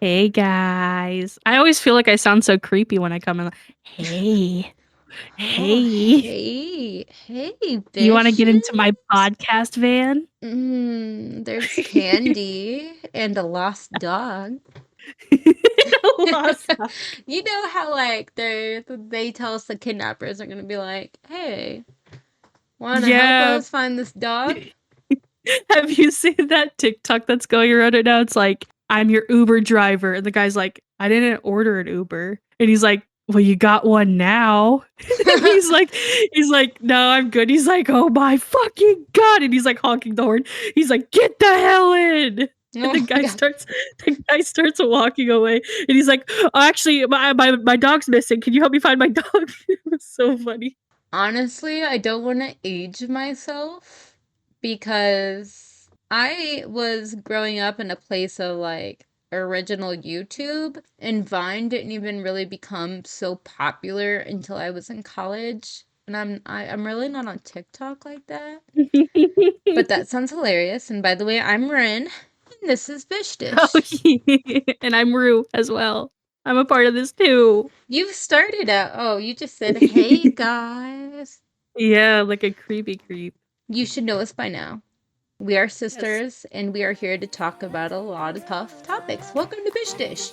Hey guys. I always feel like I sound so creepy when I come in. Hey, Oh, hey. hey, You want to get into Vicious. my podcast van? There's candy and a lost dog. Lost. You know how like they tell us the kidnappers are gonna be like, "Hey, want to help Yeah. us find this dog?" Have you seen that TikTok that's going around right now? It's like, I'm your Uber driver. And the guy's like, I didn't order an Uber. And he's like, well, you got one now. And he's like, no, I'm good. He's like, oh my fucking God. And he's like honking the horn. He's like, get the hell in. And Oh my god. the guy starts walking away. And he's like, oh, actually, my dog's missing. Can you help me find my dog? It was so funny. Honestly, I don't want to age myself because I was growing up in a place of like original YouTube, and Vine didn't even really become so popular until I was in college. And I'm really not on TikTok like that. But that sounds hilarious. And by the way, I'm Rin, and this is Bish Oh, Dish. yeah. And I'm Rue as well. I'm a part of this too. You've started out. Oh, you just said, "Hey guys." Yeah, like a creepy creep. You should know us by now. We are Yes. sisters, and we are here to talk about a lot of tough topics. Welcome to Bish Dish.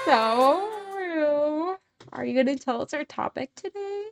So, Rue, are you going to tell us our topic today?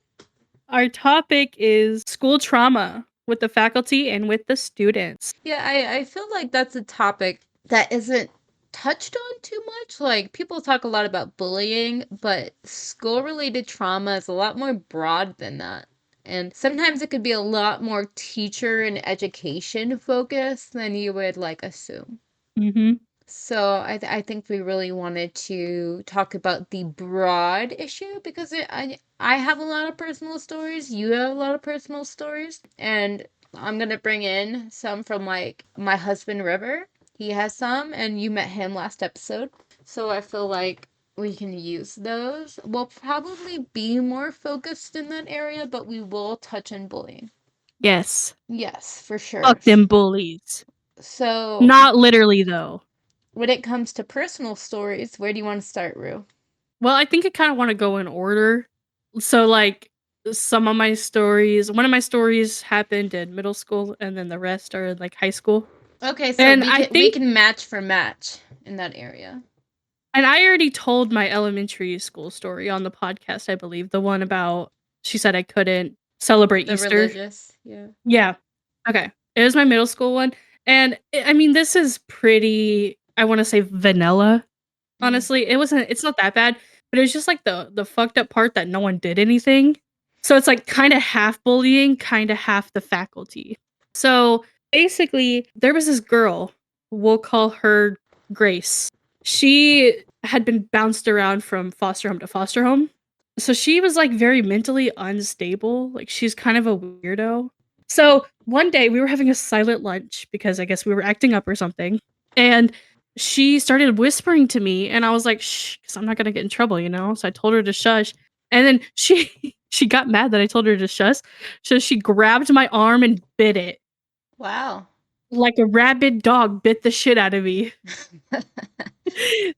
Our topic is school trauma with the faculty and with the students. Yeah, I feel like that's a topic that isn't touched on too much. Like, people talk a lot about bullying, but school related trauma is a lot more broad than that. And sometimes it could be a lot more teacher and education focused than you would like assume. Mm-hmm. So I think we really wanted to talk about the broad issue because I have a lot of personal stories, you have a lot of personal stories, and I'm gonna bring in some from like my husband River. He has some, and you met him last episode. So I feel like we can use those. We'll probably be more focused in that area, but we will touch on bullying. Yes. Yes, for sure. Fuck them bullies. So Not literally though. when it comes to personal stories, where do you want to start, Rue? Well, I think I kind of want to go in order. So like some of my stories, one of my stories happened in middle school and then the rest are in like high school. Okay, so And we I can we think can match for match in that area. And I already told my elementary school story on the podcast, I believe. The one about she said I couldn't celebrate The Easter. religious, yeah. Yeah. Okay. It was my middle school one. And I mean, this is pretty, I want to say vanilla. Mm. Honestly, it's not that bad, but it was just like the fucked up part that no one did anything. So it's like kind of half bullying, kind of half the faculty. So basically, there was this girl, we'll call her Grace. She had been bounced around from foster home to foster home. So she was like very mentally unstable. Like she's kind of a weirdo. So one day we were having a silent lunch because I guess we were acting up or something. And she started whispering to me and I was like, shh, because I'm not gonna get in trouble, you know? So I told her to shush. And then she got mad that I told her to shush. So she grabbed my arm and bit it. Wow. Like a rabid dog bit the shit out of me.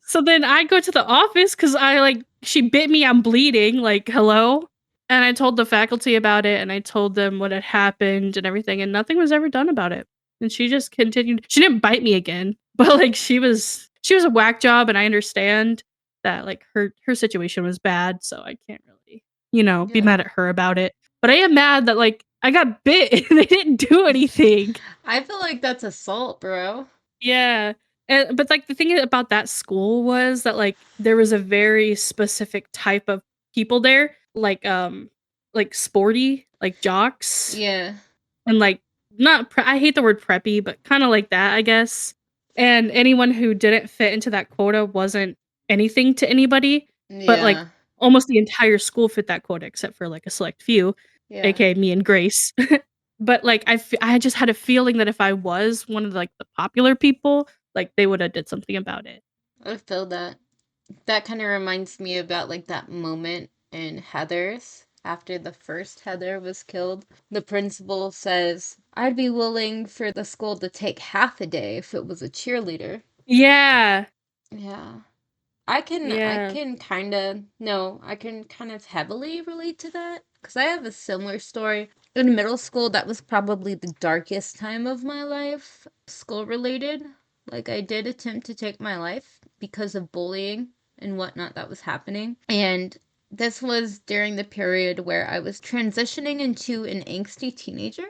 So then I go to the office because I like she bit me, I'm bleeding, like, hello. And I told the faculty about it and I told them what had happened and everything, and nothing was ever done about it. And she just continued. She didn't bite me again, but like she was a whack job, and I understand that like her situation was bad, so I can't really, be Yeah. mad at her about it. But I am mad that like I got bit and they didn't do anything. I feel like that's assault, bro. Yeah. But like the thing about that school was that like there was a very specific type of people there, like sporty, like jocks Yeah. and like not I hate the word preppy, but kind of like that, I guess. And anyone who didn't fit into that quota wasn't anything to anybody, but like Yeah. almost the entire school fit that quota except for like a select few, Yeah. aka me and Grace. But like I just had a feeling that if I was one of like the popular people, like they would have did something about it. I feel that. That kind of reminds me about like that moment in Heather's after the first Heather was killed. The principal says, I'd be willing for the school to take half a day if it was a cheerleader. Yeah. Yeah. I Yeah. can kind of no, I can kind of heavily relate to that because I have a similar story. In middle school, that was probably the darkest time of my life, school related. Like I did attempt to take my life because of bullying and whatnot that was happening. And this was during the period where I was transitioning into an angsty teenager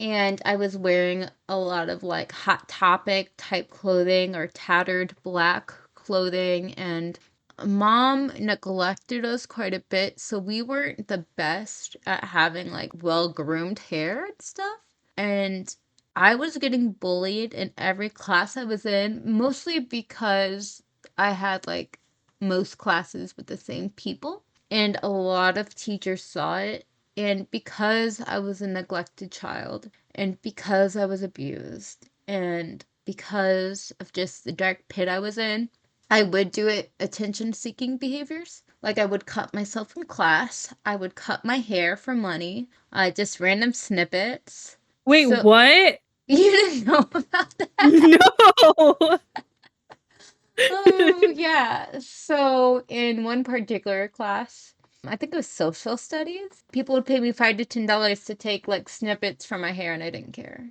and I was wearing a lot of like hot topic type clothing or tattered black clothing, and mom neglected us quite a bit, so we weren't the best at having like well groomed hair and stuff. And I was getting bullied in every class I was in, mostly because I had like most classes with the same people, and a lot of teachers saw it. And because I was a neglected child, and because I was abused, and because of just the dark pit I was in, I would do it attention seeking behaviors. Like I would cut myself in class, I would cut my hair for money, just random snippets. Wait, So what? you didn't know about that? No. Oh, yeah. So, in one particular class, I think it was social studies, people would pay me $5 to take like snippets from my hair and I didn't care.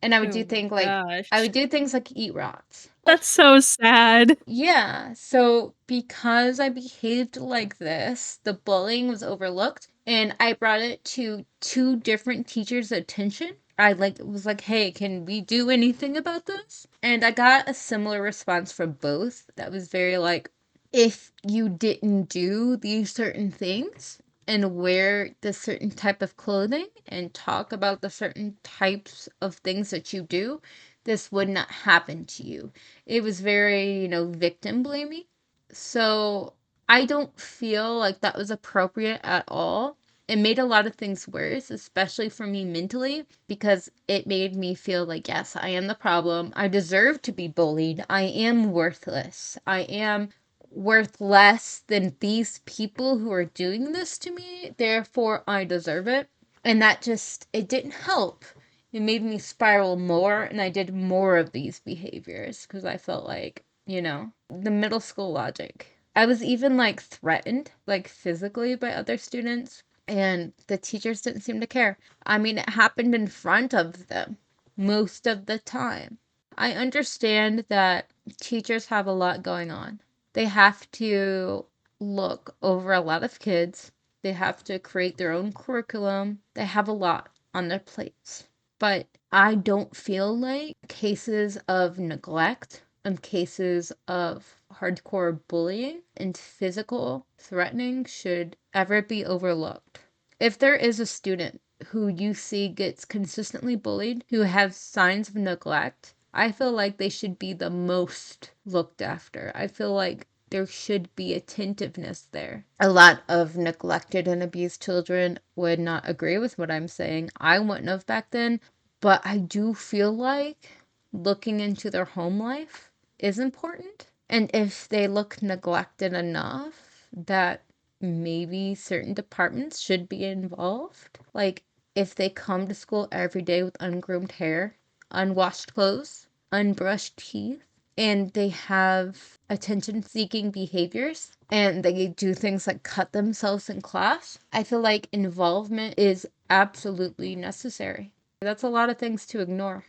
And Oh my I gosh. would do things like eat rocks. That's so sad. Yeah, so because I behaved like this, the bullying was overlooked and I brought it to two different teachers' attention. I like was like, "Hey, can we do anything about this?" And I got a similar response from both. That was very like, if you didn't do these certain things and wear this certain type of clothing and talk about the certain types of things that you do, this would not happen to you. It was very, victim blaming. So I don't feel like that was appropriate at all. It made a lot of things worse, especially for me mentally, because it made me feel like, yes, I am the problem. I deserve to be bullied. I am worthless. I am worth less than these people who are doing this to me. Therefore, I deserve it. And that just, it didn't help. It made me spiral more, and I did more of these behaviors because I felt like, the middle school logic. I was even like threatened, like physically, by other students, and the teachers didn't seem to care. I mean, it happened in front of them most of the time. I understand that teachers have a lot going on. They have to look over a lot of kids, they have to create their own curriculum, they have a lot on their plates. But I don't feel like cases of neglect and cases of hardcore bullying and physical threatening should ever be overlooked. If there is a student who you see gets consistently bullied, who has signs of neglect, I feel like they should be the most looked after. I feel like there should be attentiveness there. A lot of neglected and abused children would not agree with what I'm saying. I wouldn't have back then, but I do feel like looking into their home life is important. And if they look neglected enough, that maybe certain departments should be involved. Like if they come to school every day with ungroomed hair, unwashed clothes, unbrushed teeth, and they have attention seeking behaviors and they do things like cut themselves in class, I feel like involvement is absolutely necessary. That's a lot of things to ignore.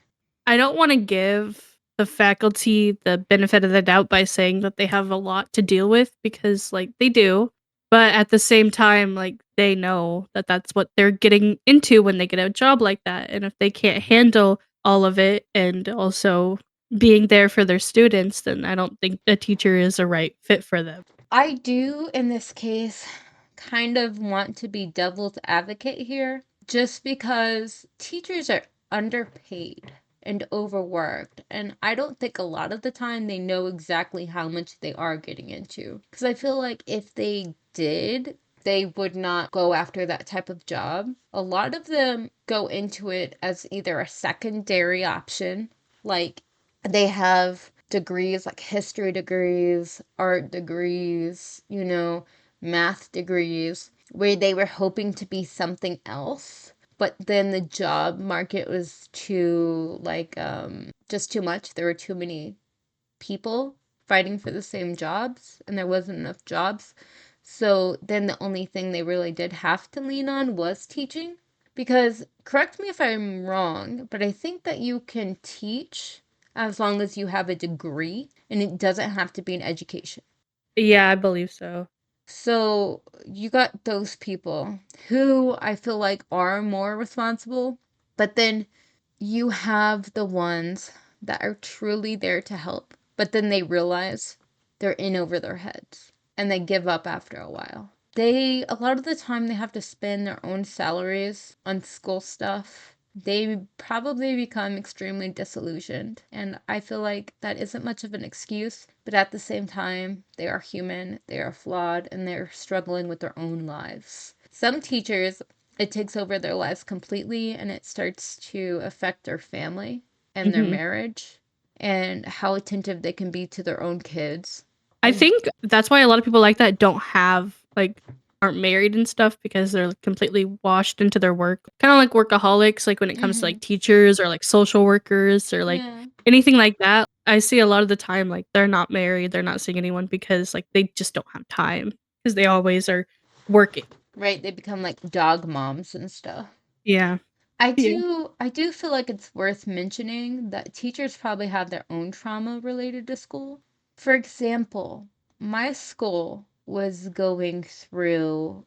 I don't want to give the faculty the benefit of the doubt by saying that they have a lot to deal with because, like, they do. But at the same time, like, they know that that's what they're getting into when they get a job like that. And if they can't handle all of it and also being there for their students, then I don't think a teacher is a right fit for them. I do, in this case, kind of want to be devil's advocate here, just because teachers are underpaid and overworked, and I don't think a lot of the time they know exactly how much they are getting into. Because I feel like if they did, they would not go after that type of job. A lot of them go into it as either a secondary option, like they have degrees like history degrees, art degrees, math degrees. where they were hoping to be something else, but then the job market was too just too much. There were too many people fighting for the same jobs and there wasn't enough jobs. So then the only thing they really did have to lean on was teaching. Because, correct me if I'm wrong, but I think that you can teach as long as you have a degree and it doesn't have to be an education. Yeah, I believe so. So you got those people who I feel like are more responsible, but then you have the ones that are truly there to help, but then they realize they're in over their heads and they give up after a while. A lot of the time, they have to spend their own salaries on school stuff. They probably become extremely disillusioned. And I feel like that isn't much of an excuse, but at the same time, they are human, they are flawed, and they're struggling with their own lives. Some teachers, it takes over their lives completely and it starts to affect their family and their Hmm. marriage and how attentive they can be to their own kids. I Like, think that's why a lot of people like that don't have like aren't married and stuff because they're completely washed into their work. Kind of like workaholics, like when it comes to mm-hmm. like teachers or like social workers or like Yeah. anything like that. I see a lot of the time like they're not married, they're not seeing anyone because like they just don't have time because they always are working. Right, they become like dog moms and stuff. Yeah. Yeah. I do feel like it's worth mentioning that teachers probably have their own trauma related to school. For example, my school was going through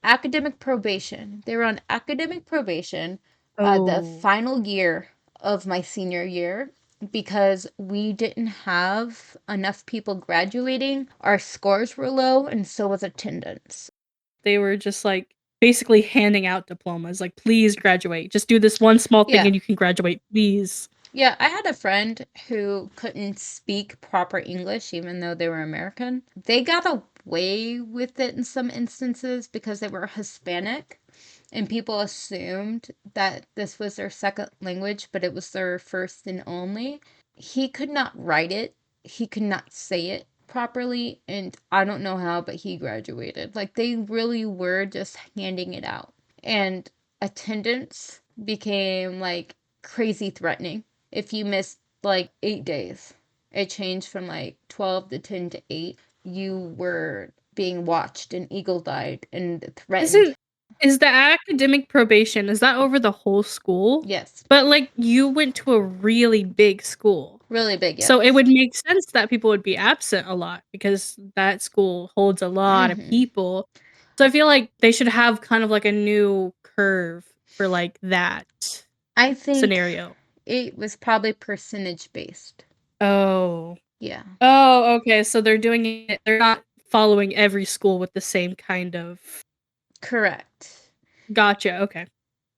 academic probation. They were on academic probation the Oh, final year of my senior year because we didn't have enough people graduating. Our scores were low, and so was attendance. they were just like basically handing out diplomas like please graduate. Just do this one small thing Yeah. and you can graduate, please. Yeah, I had a friend who couldn't speak proper English even though they were American. They got away with it in some instances because they were Hispanic and people assumed that this was their second language, but it was their first and only. He could not write it, he could not say it properly, and I don't know how, but he graduated. Like, they really were just handing it out. And attendance became like crazy threatening. If you missed like 8 days, it changed from like 12 to 10 to 8. You were being watched and eagle eyed and threatened. Isn't is the academic probation, is that over the whole school? Yes. But, like, you went to a really big school. Really big, So it yes. would make sense that people would be absent a lot because that school holds a lot of Mm-hmm. people. So I feel like they should have kind of like a new curve for, like, that I think scenario. it was probably percentage based. Oh. Yeah. Oh, okay, so they're not following every school with the same kind of Correct. gotcha, okay.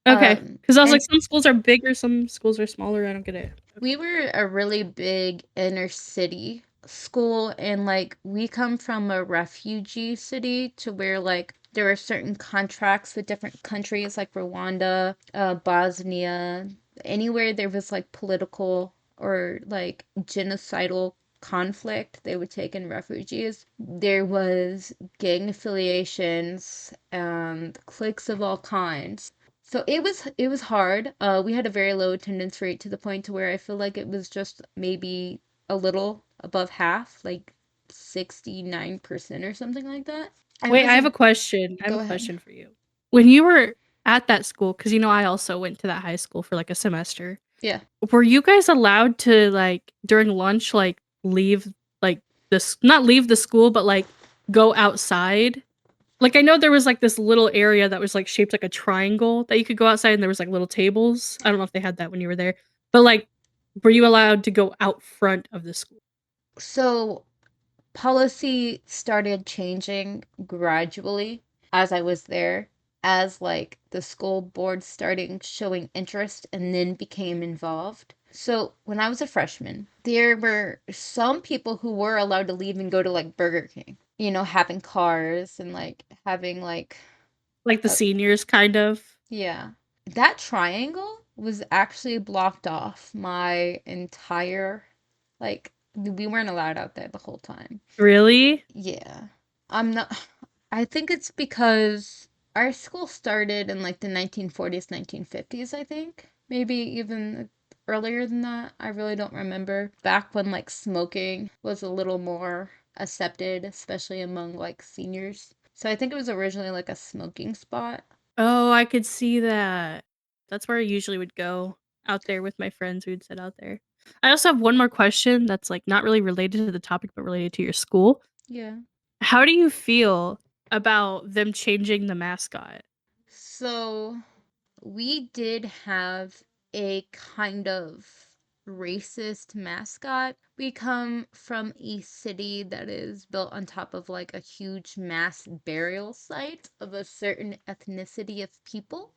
Okay, because I was like, And some schools are bigger, some schools are smaller, I don't get it. we Okay. were a really big inner city school, and like we come from a refugee city to where like there were certain contracts with different countries like Rwanda, Bosnia, anywhere there was like political or like genocidal conflict, they would take in refugees. There was gang affiliations and cliques of all kinds. So it was hard. We had a very low attendance rate to the point to where I feel like it was just maybe a little above half, like 69% or something like that. And it Wait, was I have a question. I have a go ahead. question for you. When you were at that school, because you know I also went to that high school for like a semester, Yeah. were you guys allowed to like during lunch like leave like this not leave the school but like go outside? Like I know there was like this little area that was like shaped like a triangle that you could go outside and there was like little tables. I don't know if they had that when you were there. But like were you allowed to go out front of the school? So policy started changing gradually as I was there, as like the school board starting showing interest and then became involved. So when I was a freshman, there were some people who were allowed to leave and go to like Burger King, having cars and like having like Like the a, seniors kind of? yeah. That triangle was actually blocked off my entire, like, we weren't allowed out there the whole time. Really? Yeah. I'm not. I think it's because our school started in like the 1940s, 1950s, I think. Maybe even earlier than that. I really don't remember. Back when like smoking was a little more accepted, especially among like seniors. So I think it was originally like a smoking spot. Oh, I could see that. That's where I usually would go out there with my friends. We'd sit out there. I also have one more question that's like not really related to the topic, but related to your school. Yeah. How do you feel about them changing the mascot? So we did have a kind of racist mascot. We come from a city that is built on top of like a huge mass burial site of a certain ethnicity of people.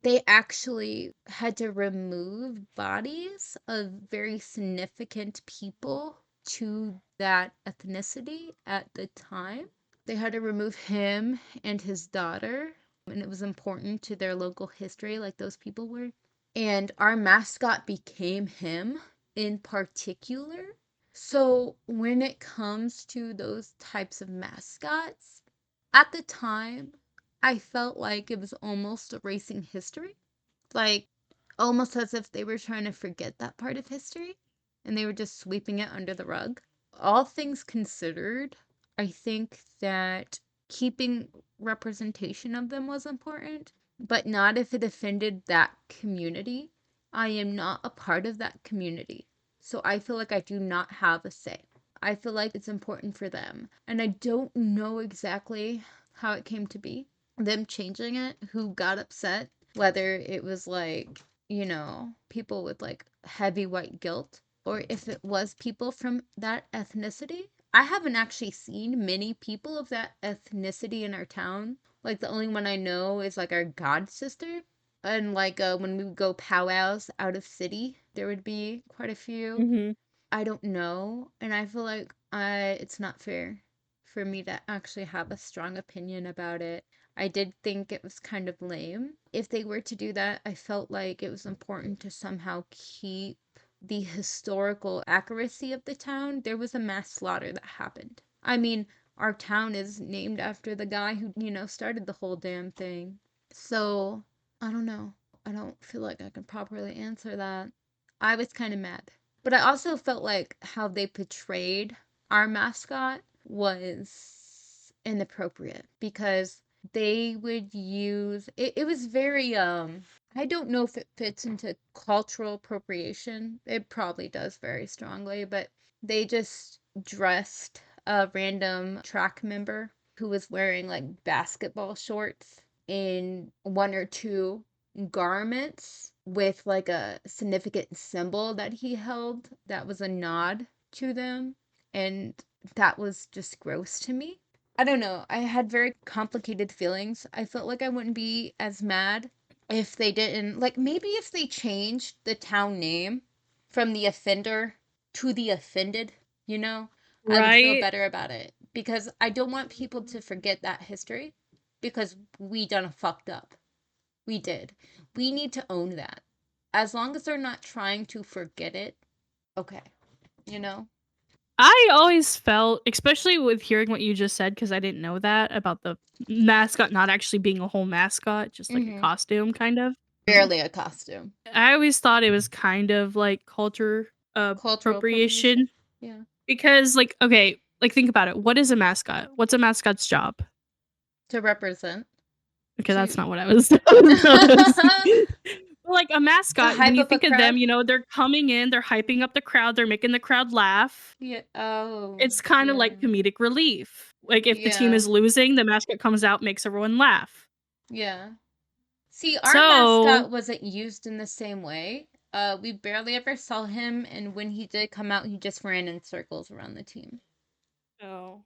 They actually had to remove bodies of very significant people to that ethnicity at the time. They had to remove him and his daughter, and it was important to their local history, like those people were. And our mascot became him in particular. So when it comes to those types of mascots, at the time, I felt like it was almost erasing history. Like, almost as if they were trying to forget that part of history and they were just sweeping it under the rug. All things considered, I think that keeping representation of them was important, but not if it offended that community. I am not a part of that community. So I feel like I do not have a say. I feel like it's important for them. And I don't know exactly how it came to be, them changing it, who got upset, whether it was like, people with like heavy white guilt or if it was people from that ethnicity. I haven't actually seen many people of that ethnicity in our town. Like the only one I know is like our god sister. And like when we would go powwows out of city, there would be quite a few. Mhm. I don't know, and I feel like I it's not fair for me to actually have a strong opinion about it. I did think it was kind of lame. If they were to do that, I felt like it was important to somehow keep the historical accuracy of the town. There was a mass slaughter that happened. I mean, our town is named after the guy who, started the whole damn thing. So, I don't know. I don't feel like I can properly answer that. I was kind of mad. But I also felt like how they portrayed our mascot was inappropriate because they would use it was very I don't know if it fits into cultural appropriation. It probably does very strongly, but they just dressed a random track member who was wearing like basketball shorts in one or two garments with like a significant symbol that he held that was a nod to them. And that was just gross to me. I don't know. I had very complicated feelings. I felt like I wouldn't be as mad if they didn't. Like, maybe if they changed the town name from the offender to the offended, you know, I would feel Right? better about it. Because I don't want people to forget that history because we done fucked up. We did. We need to own that. As long as they're not trying to forget it, okay. You know? I always felt, especially with hearing what you just said, because I didn't know that about the mascot not actually being a whole mascot, just like a Mm-hmm. costume, kind of. Barely a costume. I always thought it was kind of like culture Cultural appropriation. appropriation Yeah. because, like, okay, like think about it. What is a mascot? What's a mascot's job? To represent. Okay, that's To not what I was. Well, like a to mascot, when hype you up a think of them, crowd. they're coming in, they're hyping up the crowd, they're making the crowd laugh. Yeah. Oh, It's kind of yeah. like comedic relief. Like if the team Yeah. is losing, the mascot comes out, makes everyone laugh. Yeah. See, our So, mascot wasn't used in the same way. We barely ever saw him, and when he did come out, he just ran in circles around the team. oh,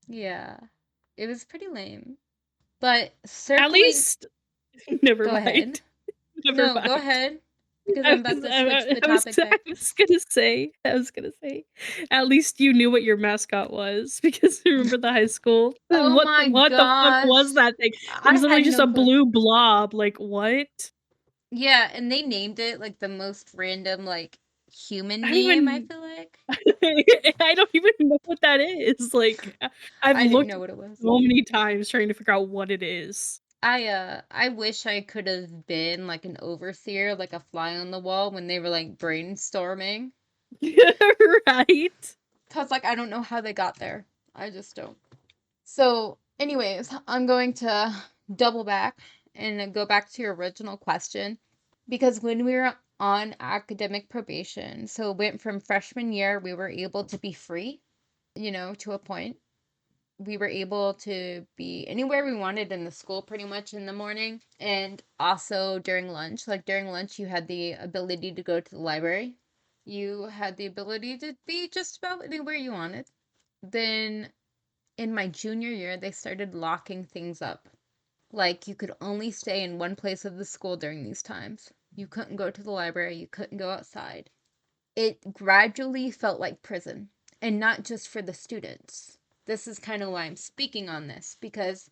Yeah. It was pretty lame. But at circling, least, never go mind. ahead. Never No, go mind. ahead. Because I'm about to switch the topic I back. was gonna say, at least you knew what your mascot was because remember the high school. Oh my What the fuck was gosh. that thing? It I was literally had just no a clue. blue blob. Like what? Yeah, and they named it like the most random, like human I don't name, I even feel like. I don't even know what that is, like, I've I didn't looked know what it was. so many times trying to figure out what it is. I wish I could have been like an overseer, like a fly on the wall when they were like brainstorming. Right? 'Cause like I don't know how they got there. I just don't. So, anyways, I'm going to double back and go back to your original question because when we were on academic probation, so it went from freshman year, we were able to be free, to a point. We were able to be anywhere we wanted in the school pretty much in the morning and also during lunch. Like during lunch, you had the ability to go to the library. You had the ability to be just about anywhere you wanted. Then in my junior year, they started locking things up. Like you could only stay in one place of the school during these times. You couldn't go to the library, you couldn't go outside. It gradually felt like prison, and not just for the students. This is kind of why I'm speaking on this because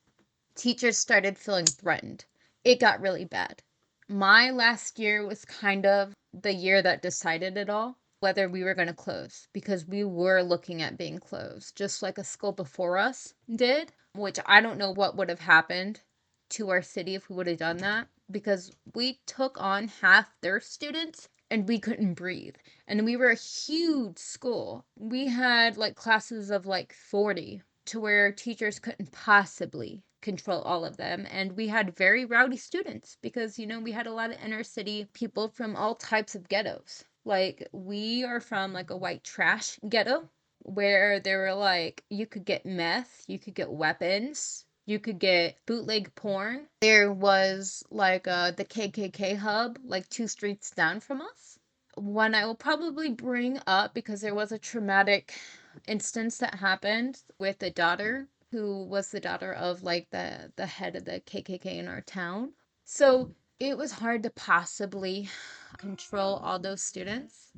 teachers started feeling threatened. It got really bad. My last year was kind of the year that decided it all, whether we were going to close, because we were looking at being closed, just like a school before us did, which I don't know what would have happened to our city if we would have done that, because we took on half their students and we couldn't breathe. And we were a huge school. We had like classes of like 40 to where teachers couldn't possibly control all of them. And we had very rowdy students because, we had a lot of inner city people from all types of ghettos. Like, we are from like a white trash ghetto where there were like, you could get meth, you could get weapons. You could get bootleg porn. There was like the KKK hub, like 2 streets down from us. One I will probably bring up because there was a traumatic instance that happened with a daughter who was the daughter of like the head of the KKK in our town. So it was hard to possibly control all those students.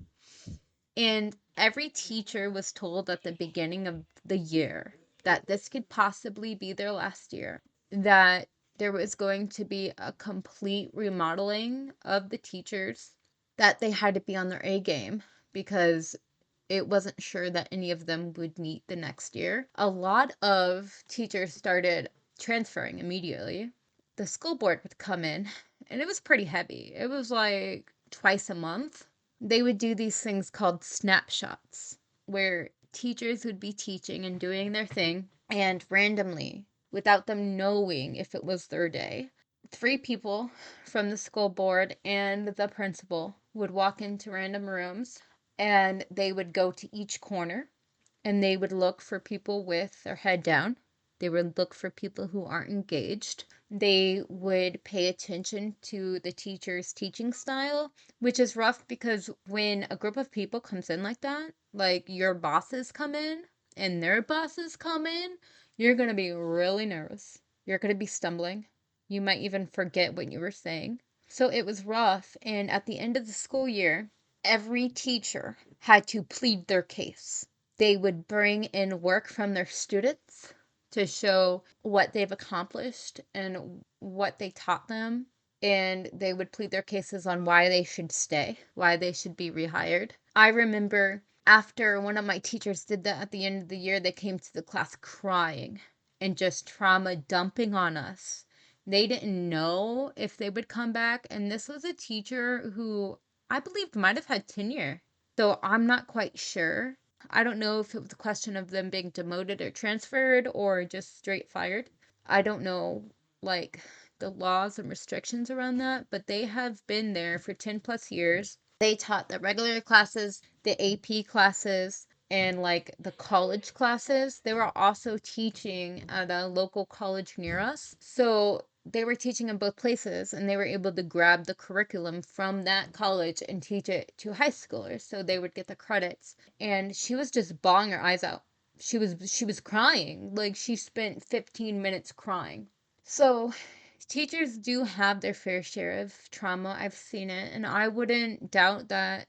And every teacher was told at the beginning of the year that this could possibly be their last year, that there was going to be a complete remodeling of the teachers, that they had to be on their A game because it wasn't sure that any of them would meet the next year. A lot of teachers started transferring immediately. The school board would come in, and it was pretty heavy. It was like twice a month. They would do these things called snapshots, where teachers would be teaching and doing their thing, and randomly, without them knowing if it was their day, 3 people from the school board and the principal would walk into random rooms and they would go to each corner and they would look for people with their head down. They would look for people who aren't engaged. They would pay attention to the teacher's teaching style, which is rough because when a group of people comes in like that, like your bosses come in and their bosses come in, you're going to be really nervous. You're going to be stumbling. You might even forget what you were saying. So it was rough. And at the end of the school year, every teacher had to plead their case. They would bring in work from their students to show what they've accomplished and what they taught them. And they would plead their cases on why they should stay, why they should be rehired. I remember after one of my teachers did that at the end of the year, they came to the class crying and just trauma dumping on us. They didn't know if they would come back. And this was a teacher who I believe might have had tenure, though I'm not quite sure. I don't know if it was a question of them being demoted or transferred or just straight fired. I don't know, like, the laws and restrictions around that, but they have been there for 10 plus years. They taught the regular classes, the AP classes, and like the college classes. They were also teaching at a local college near us. So they were teaching in both places and they were able to grab the curriculum from that college and teach it to high schoolers so they would get the credits. And she was just bawling her eyes out. She was crying. Like she spent 15 minutes crying. So teachers do have their fair share of trauma. I've seen it, and I wouldn't doubt that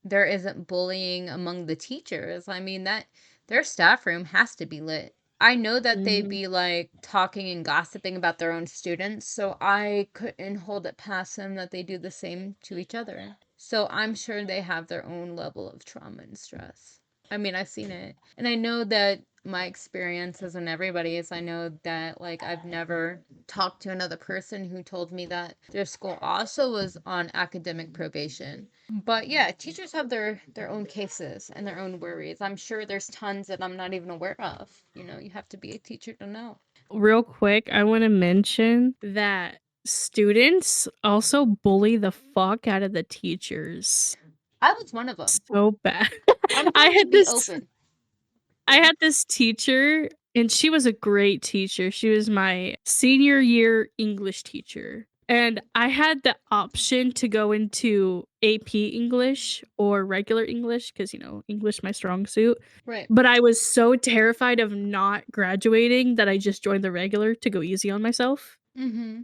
there isn't bullying among the teachers. I mean, that their staff room has to be lit. I know that they Mhm. be like talking and gossiping about their own students, so I couldn't hold it past them that they do the same to each other. So I'm sure they have their own level of trauma and stress. I mean, I've seen it. And I know that my experience isn't everybody's. I know that like I've never talked to another person who told me that their school also was on academic probation. But yeah, teachers have their own cases and their own worries. I'm sure there's tons that I'm not even aware of. You have to be a teacher to know. Real quick, I want to mention that students also bully the fuck out of the teachers. I was one of them. So bad. I'm I going to had be this open. I had this teacher and she was a great teacher. She was my senior year English teacher. And I had the option to go into AP English or regular English because, English my strong suit. Right. But I was so terrified of not graduating that I just joined the regular to go easy on myself. Mm-hmm.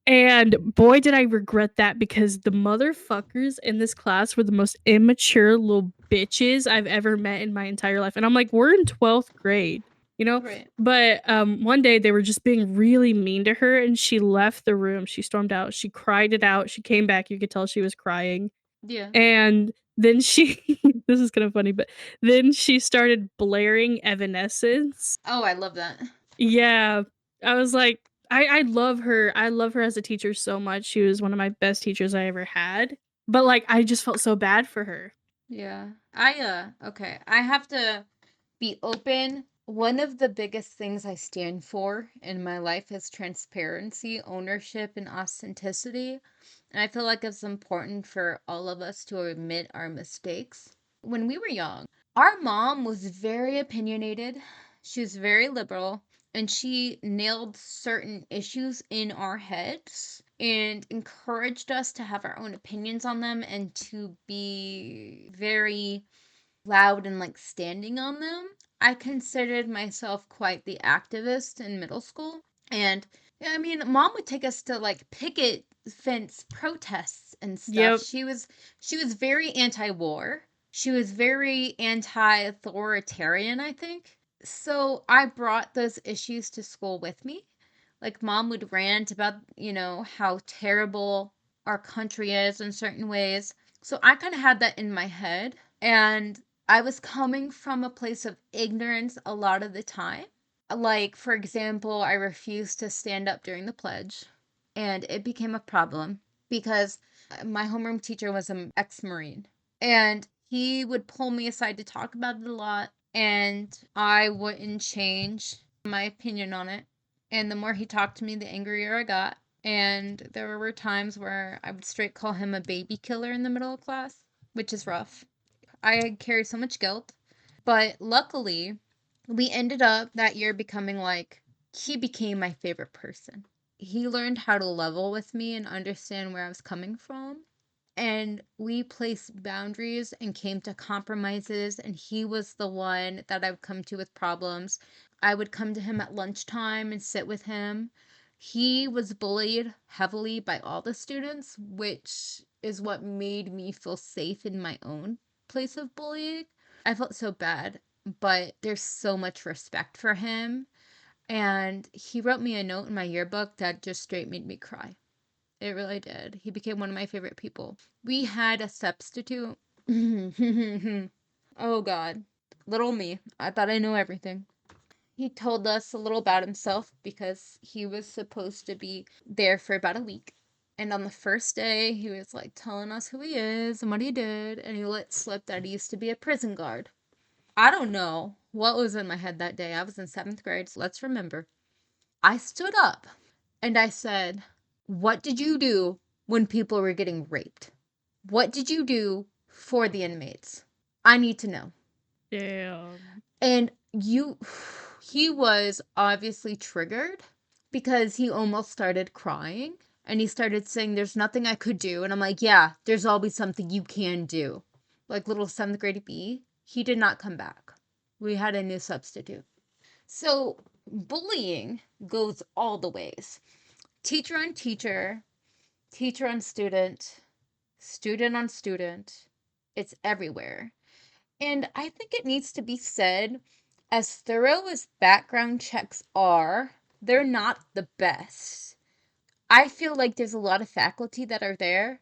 And boy, did I regret that because the motherfuckers in this class were the most immature little bitches I've ever met in my entire life. And I'm like, we're in 12th grade, you know? Right. But one day they were just being really mean to her and she left the room. She stormed out. She cried it out. She came back. You could tell she was crying. Yeah. And then she, this is kind of funny, but then she started blaring Evanescence. Oh, I love that. Yeah. I was like, I love her. I love her as a teacher so much. She was one of my best teachers I ever had. But like I just felt so bad for her. Yeah. Okay. I have to be open. One of the biggest things I stand for in my life is transparency, ownership, and authenticity. And I feel like it's important for all of us to admit our mistakes. When we were young, our mom was very opinionated. She was very liberal, and she nailed certain issues in our heads and encouraged us to have our own opinions on them and to be very loud and like standing on them. I considered myself quite the activist in middle school. And yeah, I mean, mom would take us to like picket fence protests and stuff. Yep. She was very anti-war. She was very anti-authoritarian, I think. So I brought those issues to school with me. Like mom would rant about, how terrible our country is in certain ways. So I kind of had that in my head. And I was coming from a place of ignorance a lot of the time. Like, for example, I refused to stand up during the pledge, and it became a problem because my homeroom teacher was an ex Marine, and he would pull me aside to talk about it a lot, and I wouldn't change my opinion on it. And the more he talked to me, the angrier I got. And there were times where I would straight call him a baby killer in the middle of class, which is rough. I carry so much guilt. But luckily, we ended up that year becoming like, he became my favorite person. He learned how to level with me and understand where I was coming from. And we placed boundaries and came to compromises. And he was the one that I would come to with problems. I would come to him at lunchtime and sit with him. He was bullied heavily by all the students, which is what made me feel safe in my own place of bullying. I felt so bad, but there's so much respect for him. And he wrote me a note in my yearbook that just straight made me cry. It really did. He became one of my favorite people. We had a substitute. Oh, God. Little me. I thought I knew everything. He told us a little about himself because he was supposed to be there for about a week. And on the first day, he was like telling us who he is and what he did. And he let slip that he used to be a prison guard. I don't know what was in my head that day. I was in seventh grade, so let's remember. I stood up and I said, "What did you do when people were getting raped? What did you do for the inmates? I need to know." Damn. And he was obviously triggered because he almost started crying and he started saying, "There's nothing I could do." And I'm like, "Yeah, there's always something you can do." Like little seventh grade B, he did not come back. We had a new substitute. So bullying goes all the ways: teacher on teacher, teacher on student, student on student. It's everywhere. And I think it needs to be said, As thorough as background checks are, they're not the best. I feel like there's a lot of faculty that are there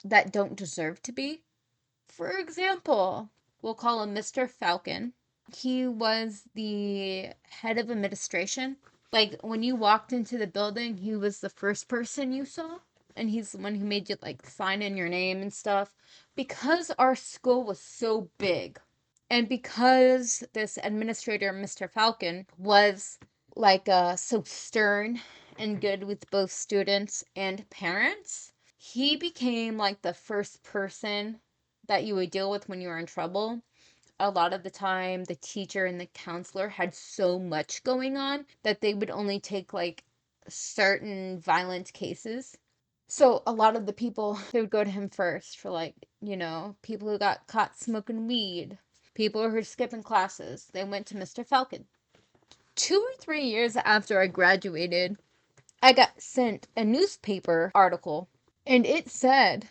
that don't deserve to be. For example, we'll call him Mr. Falcon. He was the head of administration. Like when you walked into the building, he was the first person you saw. And he's the one who made you like sign in your name and stuff. Because our school was so big, and because this administrator, Mr. Falcon, was like so stern and good with both students and parents, he became like the first person that you would deal with when you were in trouble. A lot of the time, the teacher and the counselor had so much going on that they would only take like certain violent cases. So a lot of the people, they would go to him first for like, people who got caught smoking weed, people who were skipping classes. They went to Mr. Falcon. 2 or 3 years after I graduated, I got sent a newspaper article, and it said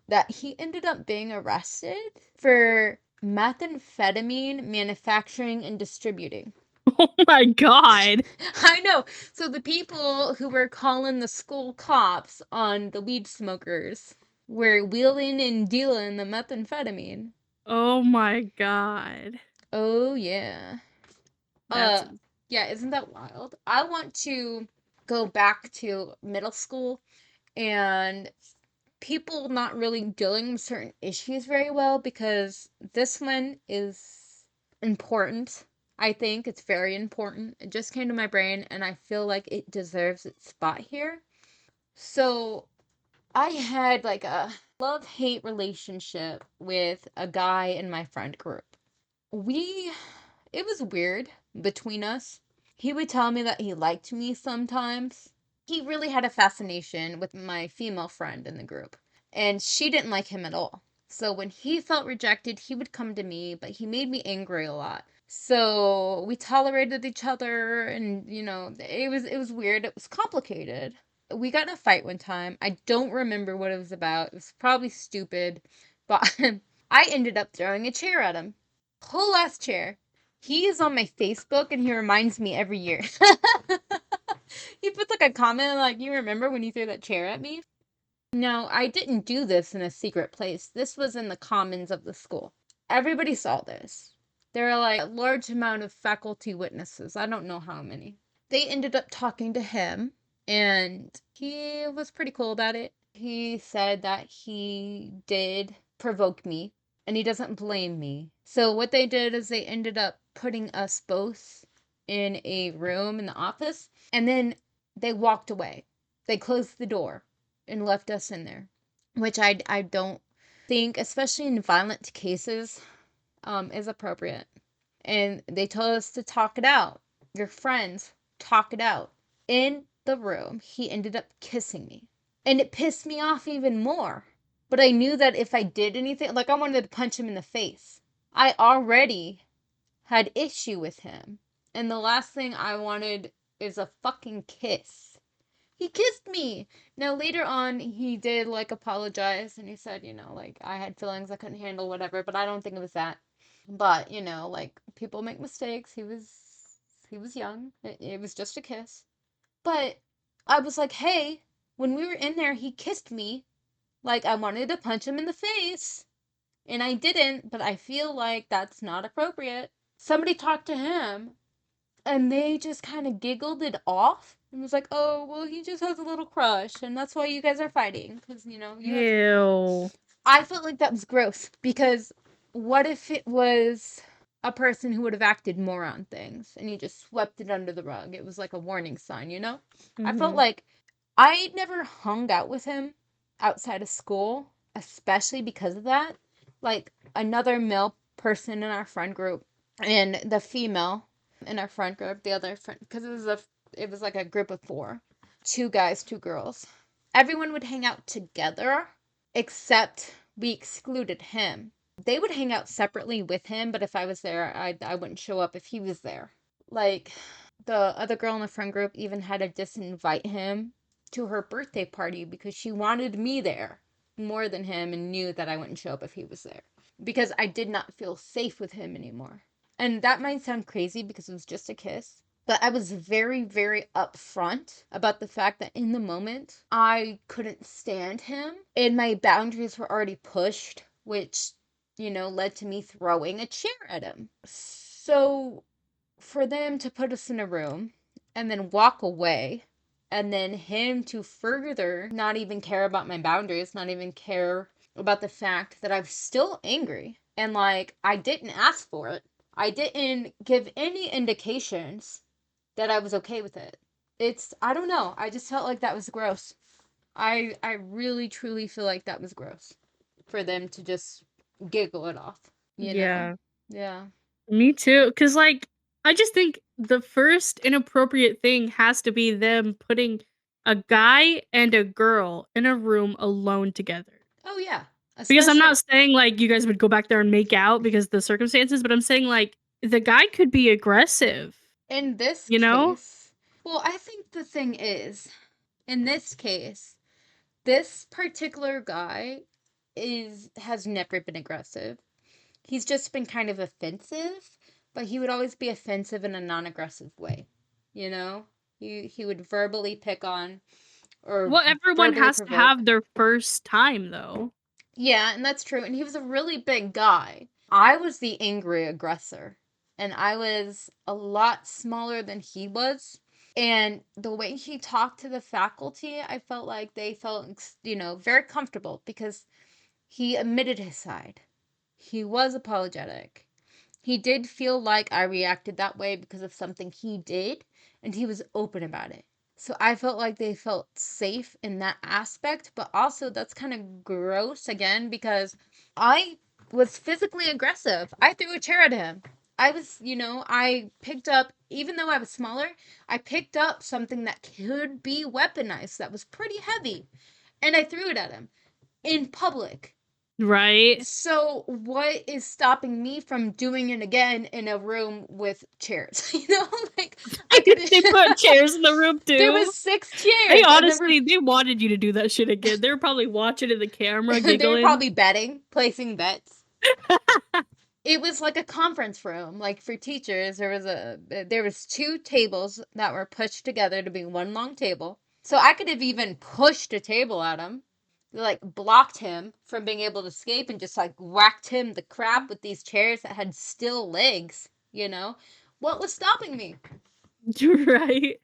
that he ended up being arrested for methamphetamine manufacturing and distributing. Oh my god. I know. So the people who were calling the school cops on the weed smokers were wheeling and dealing the methamphetamine. Oh my god. Oh yeah. That's Uh yeah, isn't that wild? I want to go back to middle school and people not really dealing with certain issues very well, because this one is important. I think it's very important. It just came to my brain and I feel like it deserves its spot here. So, I had like a love-hate relationship with a guy in my friend group. We It was weird between us. He would tell me that he liked me sometimes. He really had a fascination with my female friend in the group, and she didn't like him at all. So when he felt rejected, he would come to me, but he made me angry a lot. So we tolerated each other, and it was weird. It was complicated. We got in a fight one time. I don't remember what it was about. It was probably stupid, but I ended up throwing a chair at him. Whole ass chair. He is on my Facebook and he reminds me every year. He puts like a comment like, "You remember when you threw that chair at me?" Now, I didn't do this in a secret place. This was in the commons of the school. Everybody saw this. There are like a large amount of faculty witnesses. I don't know how many. They ended up talking to him, and he was pretty cool about it. He said that he did provoke me and he doesn't blame me. So what they did is they ended up putting us both in a room in the office, and then they walked away. They closed the door and left us in there, which I don't think, especially in violent cases, is appropriate. And they told us to talk it out. Your friends, talk it out. In the room, he ended up kissing me. And it pissed me off even more. But I knew that if I did anything, like I wanted to punch him in the face. I already had issue with him. And the last thing I wanted is a fucking kiss. He kissed me. Now later on he did like apologize and he said, like I had feelings I couldn't handle, whatever, but I don't think it was that. But, like people make mistakes. He was young. It was just a kiss. But I was like, "Hey, when we were in there, he kissed me. Like I wanted to punch him in the face, and I didn't, but I feel like that's not appropriate." Somebody talked to him and they just kind of giggled it off and was like, "Oh, well, he just has a little crush, and that's why you guys are fighting, because you have." Ew. I felt like that was gross, because what if it was a person who would have acted more on things and you just swept it under the rug? It was like a warning sign. I felt Mhm. like I never hung out with him outside of school, especially because of that. Like another male person in our friend group and the female in our friend group, the other friend, because it was like a group of four, two guys, two girls. Everyone would hang out together, except we excluded him. They would hang out separately with him, but if I was there, I wouldn't show up if he was there. Like, the other girl in the friend group even had to disinvite him to her birthday party because she wanted me there more than him and knew that I wouldn't show up if he was there. Because I did not feel safe with him anymore. And that might sound crazy because it was just a kiss. But I was very, very upfront about the fact that in the moment I couldn't stand him and my boundaries were already pushed, which, led to me throwing a chair at him. So for them to put us in a room and then walk away, and then him to further not even care about my boundaries, not even care about the fact that I'm still angry and like I didn't ask for it. I didn't give any indications that I was okay with it. I don't know. I just felt like that was gross. I really truly feel like that was gross for them to just giggle it off, you know? Yeah. Yeah. Me too. Cause like I just think the first inappropriate thing has to be them putting a guy and a girl in a room alone together. Oh yeah. Because I'm Especially not saying like you guys would go back there and make out because the circumstances, but I'm saying like the guy could be aggressive, in this you know? case. Well, I think the thing is, in this case, this particular guy is has never been aggressive. He's just been kind of offensive, but he would always be offensive in a non-aggressive way. You know? He would verbally pick on or Well, everyone verbally has to provoke. have their first time though. Yeah, and that's true. And he was a really big guy. I was the angry aggressor, and I was a lot smaller than he was. And the way he talked to the faculty, I felt like they felt, very comfortable because he admitted his side. He was apologetic. He did feel like I reacted that way because of something he did, and he was open about it. So I felt like they felt safe in that aspect, but also that's kind of gross again because I was physically aggressive. I threw a chair at him. I picked up, even though I was smaller, I picked up something that could be weaponized that was pretty heavy, and I threw it at him in public. Right? So, what is stopping me from doing it again in a room with chairs? Like I could. They put chairs in the room There was too. 6 chairs, and there were They wanted you to do that shit again. They were probably watching in the camera, they were giggling. probably betting, placing bets. It was like a conference room, like for teachers. There was 2 tables that were pushed together to be one long table. So I could have even pushed a table at him, like blocked him from being able to escape, and just like whacked him the crap with these chairs that had still legs. What was stopping me? Right?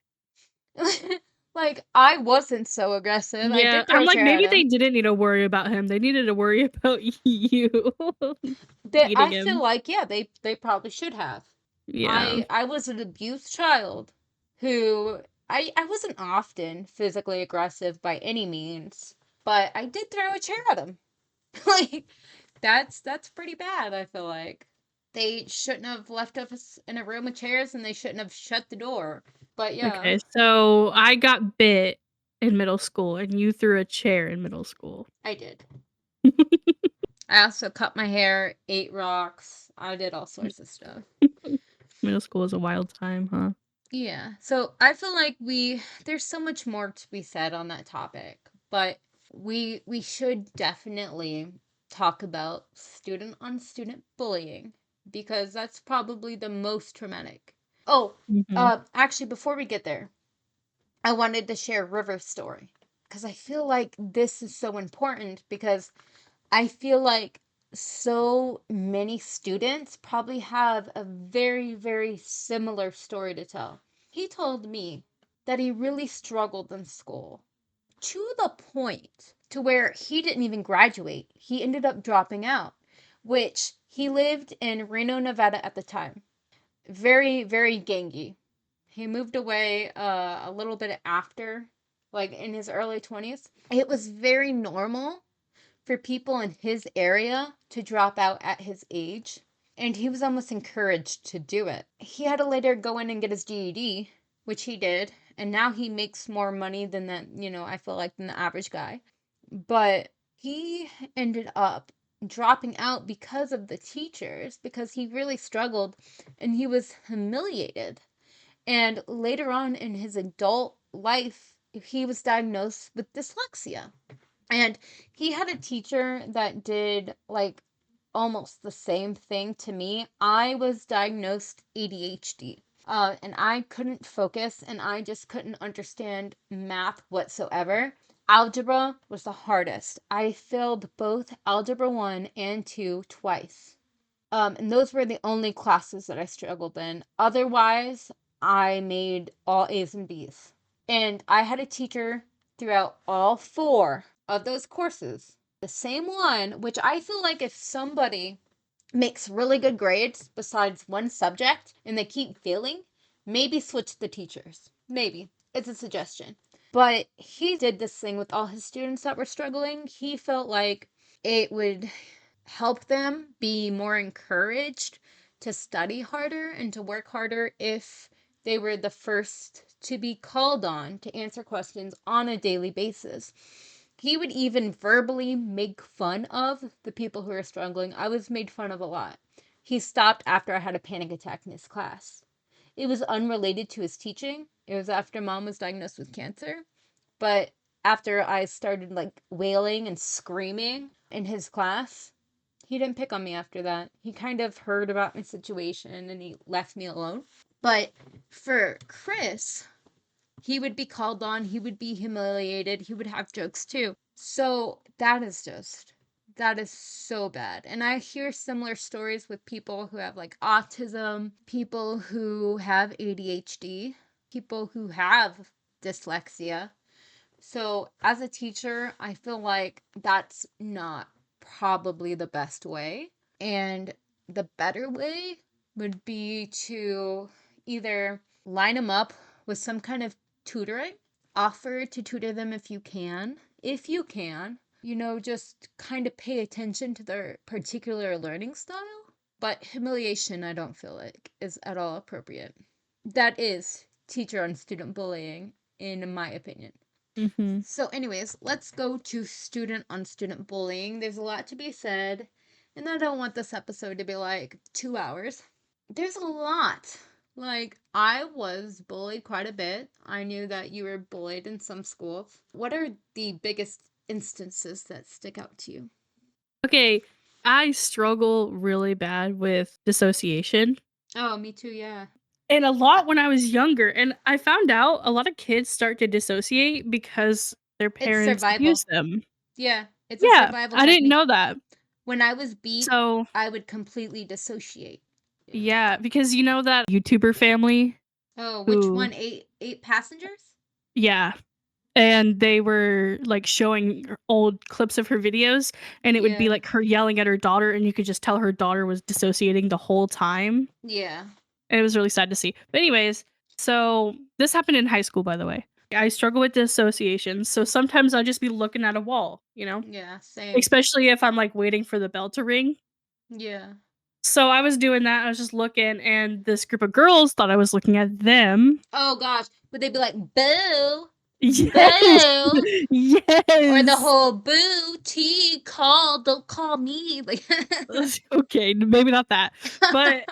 Like I wasn't so aggressive. I Yeah, did throw I'm a like, chair at maybe they him. didn't need to worry about him. They needed to worry about you That beating I feel him. like, yeah, they probably should have. Yeah. I was an abused child who I wasn't often physically aggressive by any means, but I did throw a chair at him. Like that's pretty bad, I feel like. They shouldn't have left us in a room with chairs and they shouldn't have shut the door. But yeah, Okay, so I got bit in middle school and you threw a chair in middle school. I did. I also cut my hair, ate rocks. I did all sorts of stuff. Middle school was a wild time, huh? Yeah. So I feel like there's so much more to be said on that topic, but we should definitely talk about student on student bullying because that's probably the most traumatic. Oh, Mhm. actually before we get there, I wanted to share River's story because I feel like this is so important because I feel like so many students probably have a very, very similar story to tell. He told me that he really struggled in school to the point to where he didn't even graduate. He ended up dropping out, which he lived in Reno, Nevada at the time. Very, very gangy. He moved away a little bit after, like in his early 20s. It was very normal for people in his area to drop out at his age, and he was almost encouraged to do it. He had to later go in and get his GED, which he did, and now he makes more money than I feel like than the average guy. But he ended up dropping out because of the teachers because he really struggled and he was humiliated. And later on in his adult life, he was diagnosed with dyslexia. And he had a teacher that did like almost the same thing to me. I was diagnosed ADHD. And I couldn't focus and I just couldn't understand math whatsoever. Algebra was the hardest. I failed both Algebra 1 and 2 twice. And those were the only classes that I struggled in. Otherwise, I made all A's and B's. And I had a teacher throughout all four of those courses. The same one, which I feel like if somebody makes really good grades besides one subject and they keep failing, maybe switch the teachers. Maybe. It's a suggestion. But he did this thing with all his students that were struggling. He felt like it would help them be more encouraged to study harder and to work harder if they were the first to be called on to answer questions on a daily basis. He would even verbally make fun of the people who are struggling. I was made fun of a lot. He stopped after I had a panic attack in his class. It was unrelated to his teaching. It was after mom was diagnosed with cancer. But after I started like wailing and screaming in his class, he didn't pick on me after that. He kind of heard about my situation and he left me alone. But for Chris, he would be called on, he would be humiliated, he would have jokes too. So that is so bad. And I hear similar stories with people who have like autism, people who have ADHD, people who have dyslexia. So, as a teacher, I feel like that's not probably the best way. And the better way would be to either line them up with some kind of tutoring, offer to tutor them if you can. If you can, just kind of pay attention to their particular learning style. But humiliation, I don't feel like is at all appropriate. That is teacher on student bullying, in my opinion. Mhm. So, anyways, let's go to student on student bullying. There's a lot to be said, and I don't want this episode to be like 2 hours. There's a lot. Like, I was bullied quite a bit. I knew that you were bullied in some schools. What are the biggest instances that stick out to you? Okay, I struggle really bad with dissociation. Oh, me too, yeah. And a lot when I was younger, and I found out a lot of kids start to dissociate because their It's parents abuse survival. them. Yeah, it's a Yeah, survival I didn't technique. know that. When I was beat, So, I would completely dissociate. Yeah. yeah, because you know that YouTuber family Oh, which who one? Eight passengers? yeah, and they were, like, showing old clips of her videos, and it would be, Yeah. like, her yelling at her daughter, and you could just tell her daughter was dissociating the whole time, Yeah. and it was really sad to see. But anyways, so this happened in high school, by the way. I struggle with dissociation, so sometimes I'll just be looking at a wall, you know? Yeah, same. Especially if I'm, like, waiting for the bell to ring. Yeah. So I was doing that, I was just looking, and this group of girls thought I was looking at them. Oh gosh, would they be like boo, Yes! boo, or the Yes! whole boo T call, don't call me like. Okay, maybe not that, but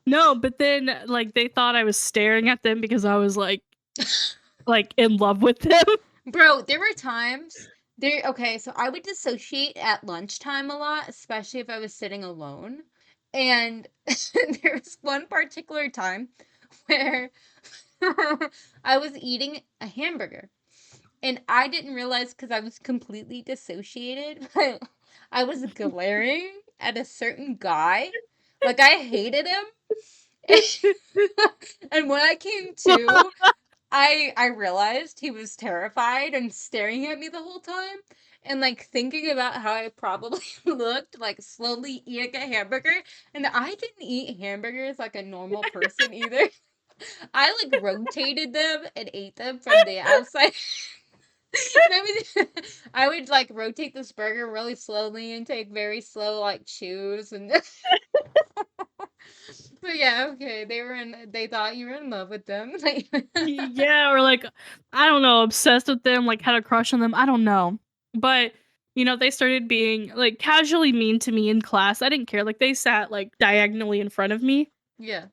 no, but then, like, they thought I was staring at them because I was, like, in love with them. Bro, there were times there. Okay, so I would dissociate at lunchtime a lot, especially if I was sitting alone. And there was one particular time where I was eating a hamburger. And I didn't realize because I was completely dissociated, but I was glaring at a certain guy. Like I hated him. And when I came to, I realized he was terrified and staring at me the whole time. And like thinking about how I probably looked like slowly eating a hamburger. And I didn't eat hamburgers like a normal person either. I like rotated them and ate them from the outside. I would like rotate this burger really slowly and take very slow like chews and but yeah, okay. They thought you were in love with them. Like Yeah, or, like, I don't know, obsessed with them, like, had a crush on them, I don't know. But, they started being, like, casually mean to me in class, I didn't care, like, they sat, like, diagonally in front of me, yeah.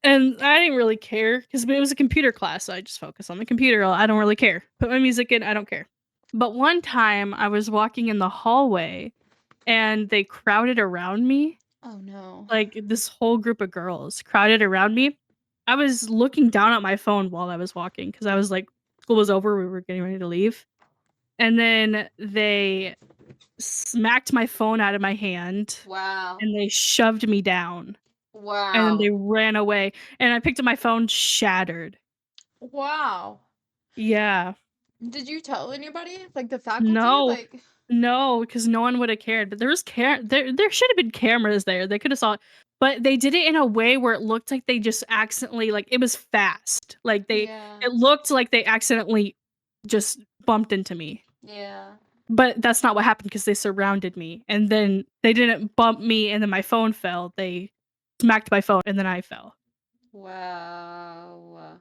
and I didn't really care because it was a computer class, so I just focus on the computer, I don't really care. Put my music in, I don't care. But one time, I was walking in the hallway, and they crowded around me. Oh no. Like this whole group of girls crowded around me. I was looking down at my phone while I was walking because I was like, school was over, we were getting ready to leave. And then they smacked my phone out of my hand Wow. and they shoved me down and then they Wow. ran away. And I picked up my phone shattered. Wow. Yeah. Did you tell anybody? Like the faculty? No. Like, No, because no one would have cared. But there should have been cameras there. They could have saw it. But they did it in a way where it looked like they just accidentally like it was fast. Like yeah. it looked like they accidentally just bumped into me. Yeah. But that's not what happened because they surrounded me. And then they didn't bump me and then my phone fell. They smacked my phone and then I fell. Wow.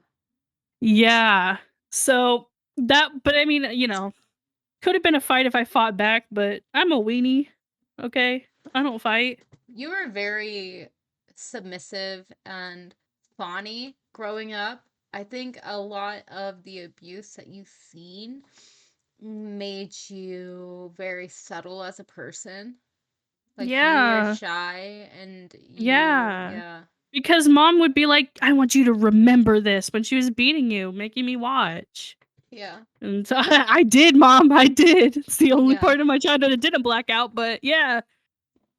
Yeah. So but I mean, could have been a fight if I fought back, but I'm a weenie. Okay? I don't fight. You were very submissive and fawny growing up. I think a lot of the abuse that you've seen made you very subtle as a person. Like you were Yeah. shy and Yeah. yeah, Because mom would be like, "I want you to remember this," when she was beating you, making me watch. yeah, And so I did, mom, I did. It's the only yeah. part of my childhood that didn't black out, but yeah.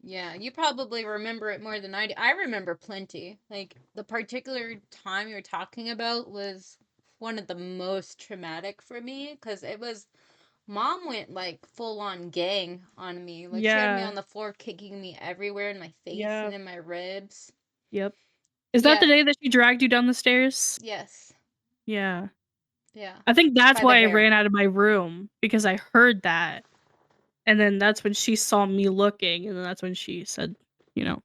Yeah, you probably remember it more than I do. I remember plenty. Like the particular time you're talking about was one of the most traumatic for me because it was mom went like full on gang on me. Like she had me Yeah. on the floor kicking me everywhere in my face and Yeah. in my ribs. Yep. Is that the Yeah, day that she dragged you down the stairs? yes. Yeah. Yeah. I think that's By the why I hair. ran out of my room because I heard that. And then that's when she saw me looking, and then that's when she said, you know,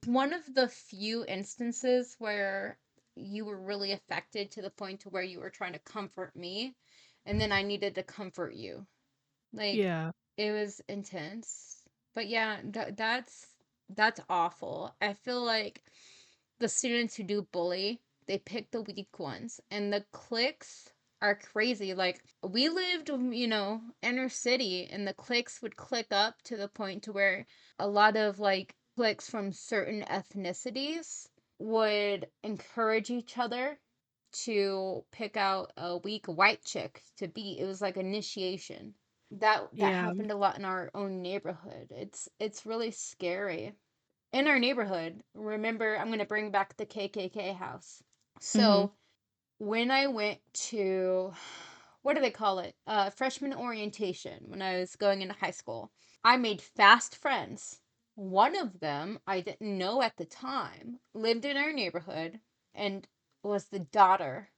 One of the few instances where you were really affected to the point to where you were trying to comfort me and then I needed to comfort you. Like yeah. it was intense. But yeah, that's awful. I feel like the students who do bully, they pick the weak ones and the cliques are crazy. Like we lived, inner city and the cliques would click up to the point to where a lot of like cliques from certain ethnicities would encourage each other to pick out a weak white chick to beat. It was like initiation. That Yeah. happened a lot in our own neighborhood. It's really scary. In our neighborhood, remember, I'm going to bring back the KKK house. Mhm. So, when I went to what do they call it? Freshman orientation when I was going into high school. I made fast friends. One of them I didn't know at the time lived in our neighborhood and was the daughter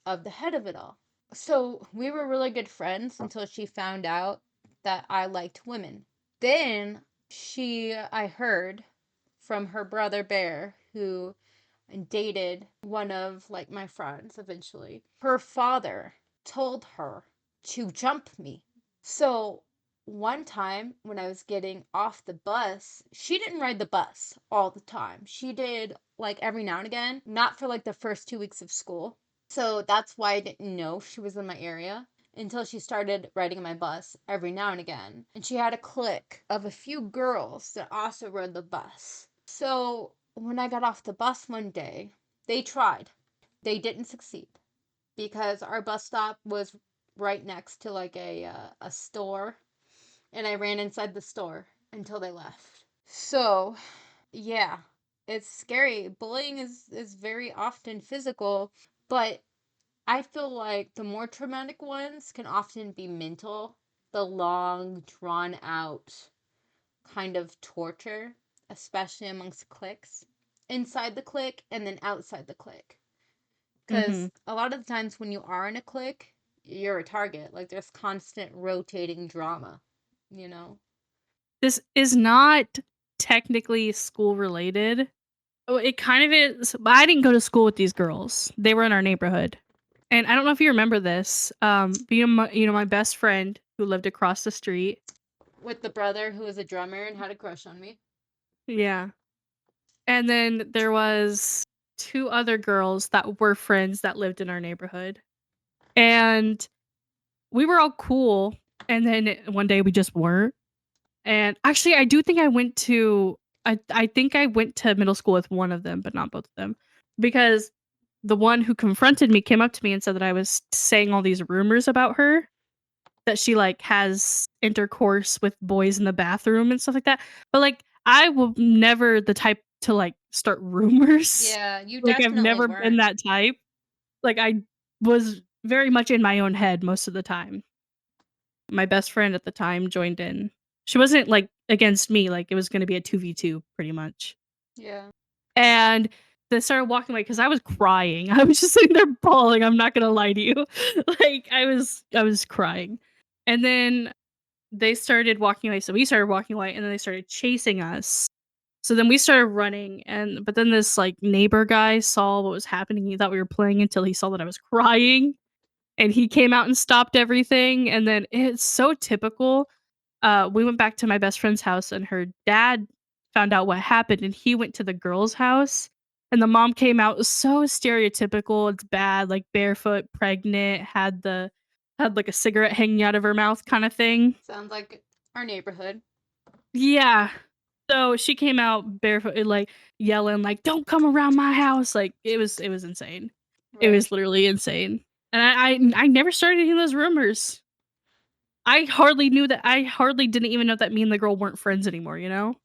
of the head of it all. So we were really good friends until she found out that I liked women. Then I heard from her brother Bear, who dated one of like my friends eventually. Her father told her to jump me. So one time when I was getting off the bus, she didn't ride the bus all the time. She did like every now and again, not for like the first 2 weeks of school. So that's why I didn't know she was in my area until she started riding my bus every now and again. And she had a clique of a few girls that also rode the bus. So when I got off the bus one day, they tried. They didn't succeed because our bus stop was right next to like a store, and I ran inside the store until they left. So, yeah, it's scary. Bullying is very often physical, but I feel like the more traumatic ones can often be mental. The long, drawn out kind of torture, especially amongst cliques, inside the clique and then outside the clique. Because Mhm. a lot of the times when you are in a clique, you're a target. Like there's constant rotating drama, you know? This is not technically school related. Oh, it kind of is, but I didn't go to school with these girls. They were in our neighborhood. And I don't know if you remember this. But my best friend who lived across the street. With the brother who was a drummer and had a crush on me. Yeah. And then there was two other girls that were friends that lived in our neighborhood. And we were all cool. And then one day we just weren't. And actually, I do think I went to I think I went to middle school with one of them, but not both of them, because the one who confronted me came up to me and said that I was saying all these rumors about her, that she, like, has intercourse with boys in the bathroom and stuff like that. But, like, I will never the type to, like, start rumors. Yeah, you Like, I've definitely never been weren't. that type. Like, I was very much in my own head most of the time. My best friend at the time joined in. She wasn't, like, against me, like, it was gonna be a 2v2 pretty much. Yeah. And they started walking away because I was crying. I was just sitting there bawling, I'm not gonna lie to you. Like, I was crying. And then they started walking away, so we started walking away, and then they started chasing us. So then we started running, and but then this, like, neighbor guy saw what was happening, he thought we were playing until he saw that I was crying, and he came out and stopped everything, and then it's so typical. We went back to my best friend's house, and her dad found out what happened, and he went to the girl's house, and the mom came out so stereotypical, it's bad, like, barefoot, pregnant, had, like, a cigarette hanging out of her mouth kinda thing. Sounds like our neighborhood. Yeah. So she came out barefoot and, like, yelling, like, "Don't come around my house." Like, it was insane. It Right. was literally insane. And I never started any of those rumors. I hardly didn't even know that me and the girl weren't friends anymore, you know?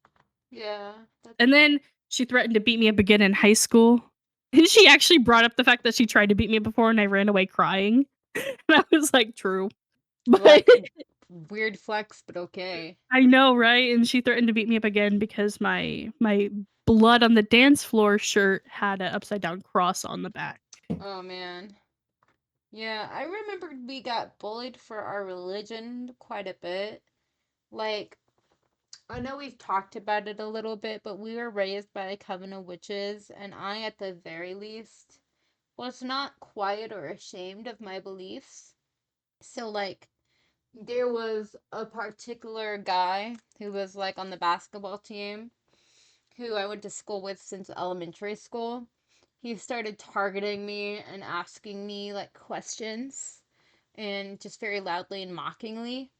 Yeah. And then she threatened to beat me up again in high school. And she actually brought up the fact that she tried to beat me before and I ran away crying. And I was like, "True." But What weird flex, but okay. I know, right? And she threatened to beat me up again because my blood on the dance floor shirt had an upside down cross on the back. Oh man. Yeah, I remember we got bullied for our religion quite a bit. Like, I know we've talked about it a little bit, but we were raised by a coven of witches, and I, at the very least, was not quiet or ashamed of my beliefs. So, like, there was a particular guy who was, like, on the basketball team who I went to school with since elementary school. He started targeting me and asking me, like, questions and just very loudly and mockingly.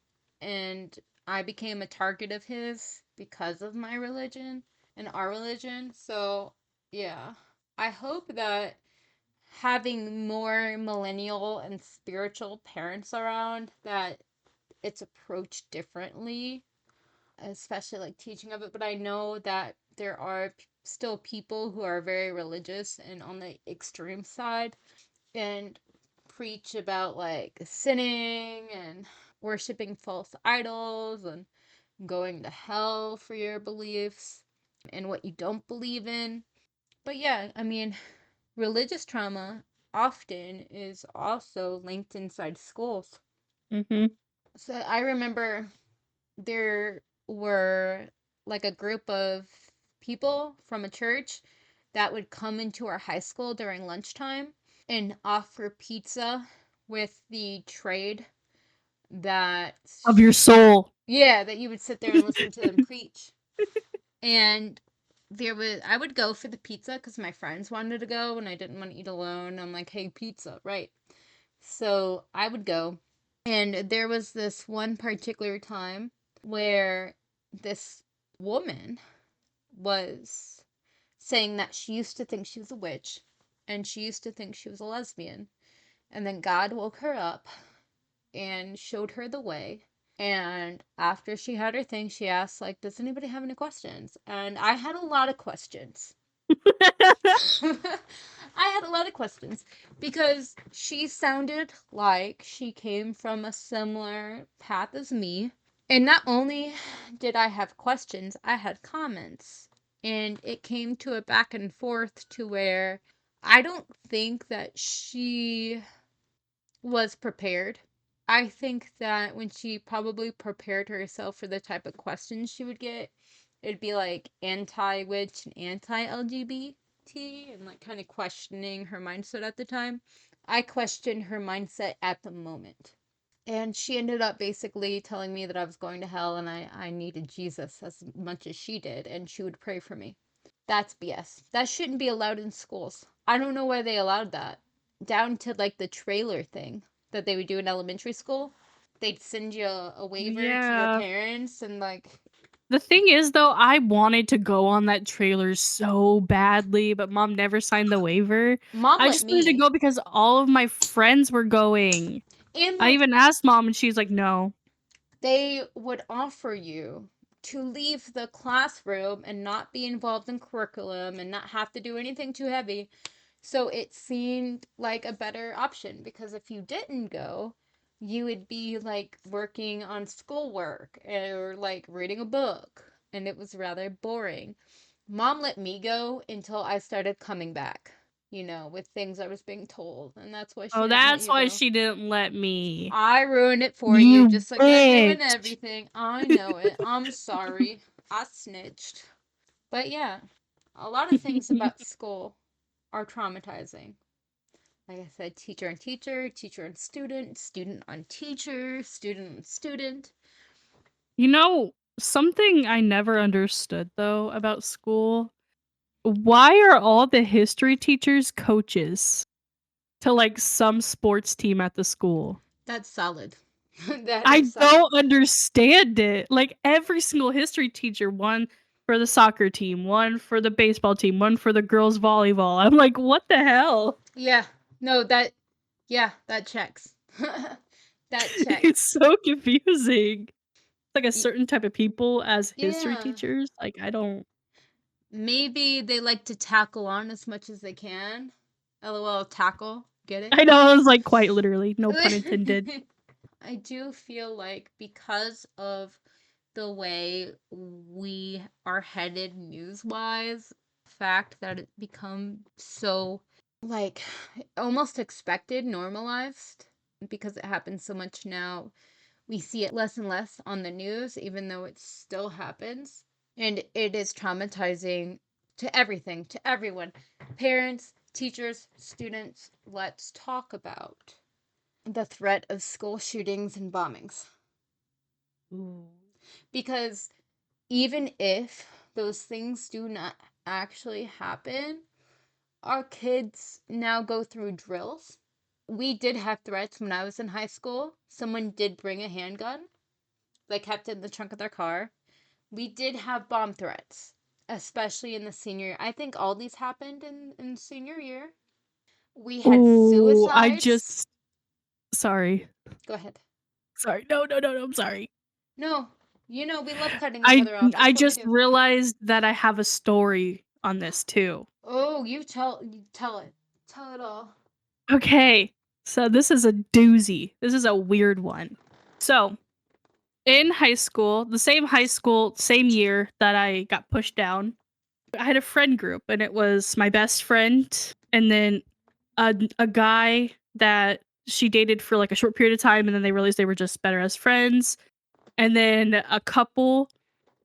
And I became a target of his because of my religion and our religion. So, yeah. I hope that having more millennial and spiritual parents around, that it's approached differently, especially like teaching of it. But I know that there are still people who are very religious and on the extreme side and preach about like sinning and worshiping false idols and going to hell for your beliefs and what you don't believe in. But yeah, I mean, religious trauma often is also linked inside schools. Mhm. So I remember there were like a group of people from a church that would come into our high school during lunchtime and offer pizza with the trade that, Of your soul. yeah, that you would sit there and listen to them preach. And I would go for the pizza because my friends wanted to go and I didn't want to eat alone. I'm like, hey, pizza, right? So I would go. And there was this one particular time where this woman was saying that she used to think she was a witch and she used to think she was a lesbian. And then God woke her up and showed her the way. And after she had her thing, she asked, like, does anybody have any questions? And I had a lot of questions. I had a lot of questions because she sounded like she came from a similar path as me. And not only did I have questions, I had comments. And it came to a back and forth to where I don't think that she was prepared. I think that when she probably prepared herself for the type of questions she would get, it'd be like anti witch and anti LGBT and like kind of questioning her mindset at the time. I questioned her mindset at the moment. And she ended up basically telling me that I was going to hell and I needed Jesus as much as she did, and she would pray for me. That's BS. That shouldn't be allowed in schools. I don't know why they allowed that. Down to like the trailer thing that they would do in elementary school. They'd send you a waiver to your Yeah. parents and like The thing is, though, I wanted to go on that trailer so badly, but mom never signed the waiver. Mom I let just wanted to me. go because all of my friends were going. And I like even asked mom, and she's like, "No." they would offer you to leave the classroom and not be involved in curriculum and not have to do anything too heavy. So it seemed like a better option because if you didn't go, you would be like working on schoolwork or like reading a book, and it was rather boring. Mom let me go until I started coming back, with things I was being told, and that's why she Oh, didn't let that's you why go. she didn't let me. I ruined it for you, You just like I ruined bitch. everything. I know it. I'm sorry. I snitched. But yeah, a lot of things about school are traumatizing. Like I said, teacher on teacher, teacher on student, student on teacher, student on student. You know, something I never understood though about school, why are all the history teachers coaches to like some sports team at the school? That's solid. That I is solid. don't understand it. Like every single history teacher, one for the soccer team, one for the baseball team, one for the girls volleyball. I'm like, what the hell? Yeah. No, that checks. That It's checks. so confusing. Like a Y- certain type of people as history Yeah. teachers. Like I don't. Maybe they like to tackle on as much as they can. LOL, tackle. Get it? I know I was like quite literally, no pun intended. I do feel like because of the way we are headed news wise, fact that it become so like almost expected, normalized because it happens so much now. We see it less and less on the news, even though it still happens. And it is traumatizing to everything, to everyone, parents, teachers, students. Let's talk about the threat of school shootings and bombings. Ooh. Because even if those things do not actually happen, our kids now go through drills. We did have threats when I was in high school. Someone did bring a handgun. They kept it in the trunk of their car. We did have bomb threats, especially in the senior year. I think all these happened in senior year. We had Oh, I suicides. just sorry. Go ahead. Sorry. No, no, no, no, I'm sorry. No, we love cutting each I other off. I That's what we just do. realized that I have a story on this too. Oh, you tell it. Tell it all. Okay. So this is a doozy. This is a weird one. So, in high school, the same high school, same year that I got pushed down, I had a friend group and it was my best friend and then a guy that she dated for like a short period of time and then they realized they were just better as friends and then a couple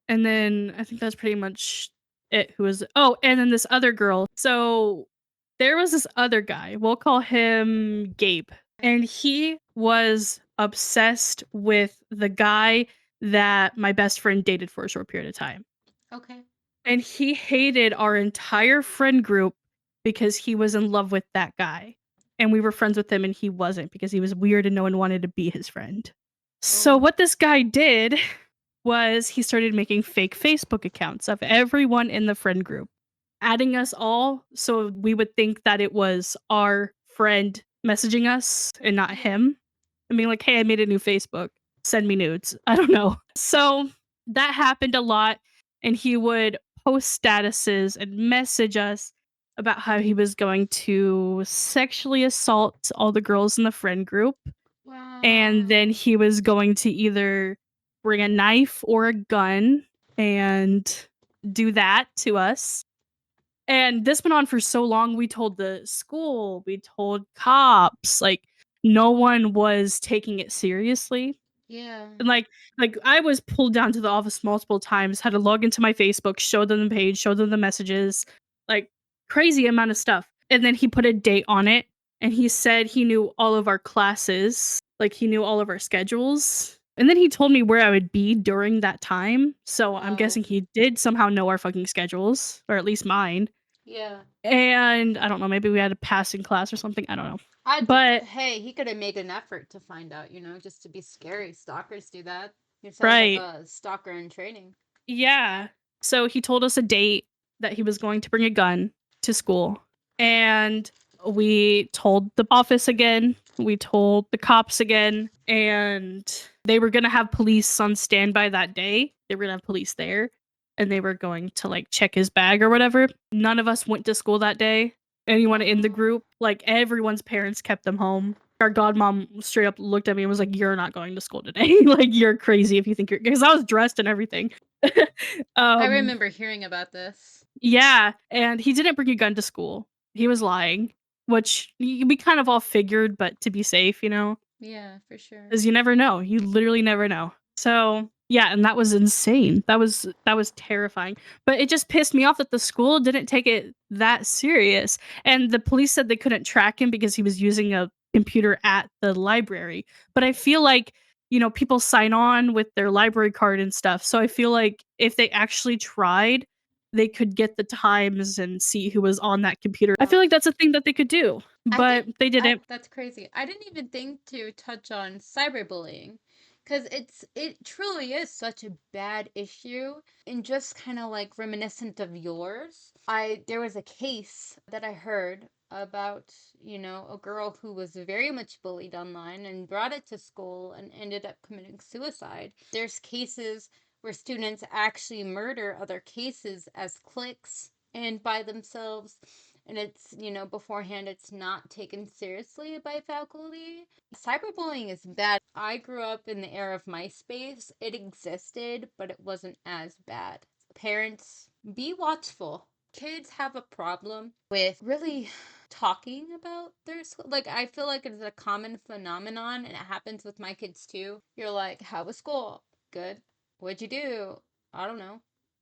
and then I think that's pretty much it. Who was and then this other girl. So there was this other guy. We'll call him Gabe, and he was obsessed with the guy that my best friend dated for a short period of time. Okay. And he hated our entire friend group because he was in love with that guy. And we were friends with him and he wasn't because he was weird and no one wanted to be his friend. So Oh. what this guy did was he started making fake Facebook accounts of everyone in the friend group, adding us all so we would think that it was our friend messaging us and not Yeah. him. I mean, like, hey, I made a new Facebook. Send me nudes. I don't know. So that happened a lot. And he would post statuses and message us about how he was going to sexually assault all the girls in the friend group and then Wow. he was going to either bring a knife or a gun and do that to us. And this went on for so long. We told the school, we told cops, like no one was taking it seriously. Yeah. And like I was pulled down to the office multiple times, had to log into my Facebook, show them the page, show them the messages, like crazy amount of stuff. And then he put a date on it and he said he knew all of our classes, like he knew all of our schedules. And then he told me where I would be during that time. So I'm Wow. guessing he did somehow know our fucking schedules, or at least mine. Yeah. And I don't know, maybe we had a passing class or something. I don't know. But Hey, he could have made an effort to find out, just to be scary. Stalkers do that. You sound like right. a stalker in training. Yeah. So he told us a date that he was going to bring a gun to school. And we told the office again. We told the cops again. And they were going to have police on standby that day. They were going to have police there. And they were going to like check his bag or whatever. None of us went to school that day. Anyone in the Oh. group, like everyone's parents kept them home. Our godmom straight up looked at me and was like, "You're not going to school today. Like, you're crazy if you think you're," because I was dressed and everything. I um, remember hearing about this. yeah, and he didn't bring a gun to school. He was lying, which we kind of all figured, but to be safe, you know, Yeah, for sure. because you never know. You literally never know. So yeah, and that was insane. That was terrifying. But it just pissed me off that the school didn't take it that serious. And the police said they couldn't track him because he was using a computer at the library. But I feel like, you know, people sign on with their library card and stuff. So I feel like if they actually tried, they could get the times and see who was on that computer. I feel like that's a thing that they could do, I but didn't they didn't. that's crazy. I didn't even think to touch on cyberbullying because it truly is such a bad issue and just kind of like reminiscent of yours. I There was a case that I heard about, a girl who was very much bullied online and brought it to school and ended up committing suicide. There's cases where students actually murder other cases as cliques and by themselves, and it's, beforehand it's not taken seriously by faculty. Cyberbullying is bad. I grew up in the era of MySpace. It existed, but it wasn't as bad. Parents, be watchful. Kids have a problem with really talking about their school. Like, I feel like it's a common phenomenon, and it happens with my kids too. You're like, how was school? Good. What'd you do? I don't know.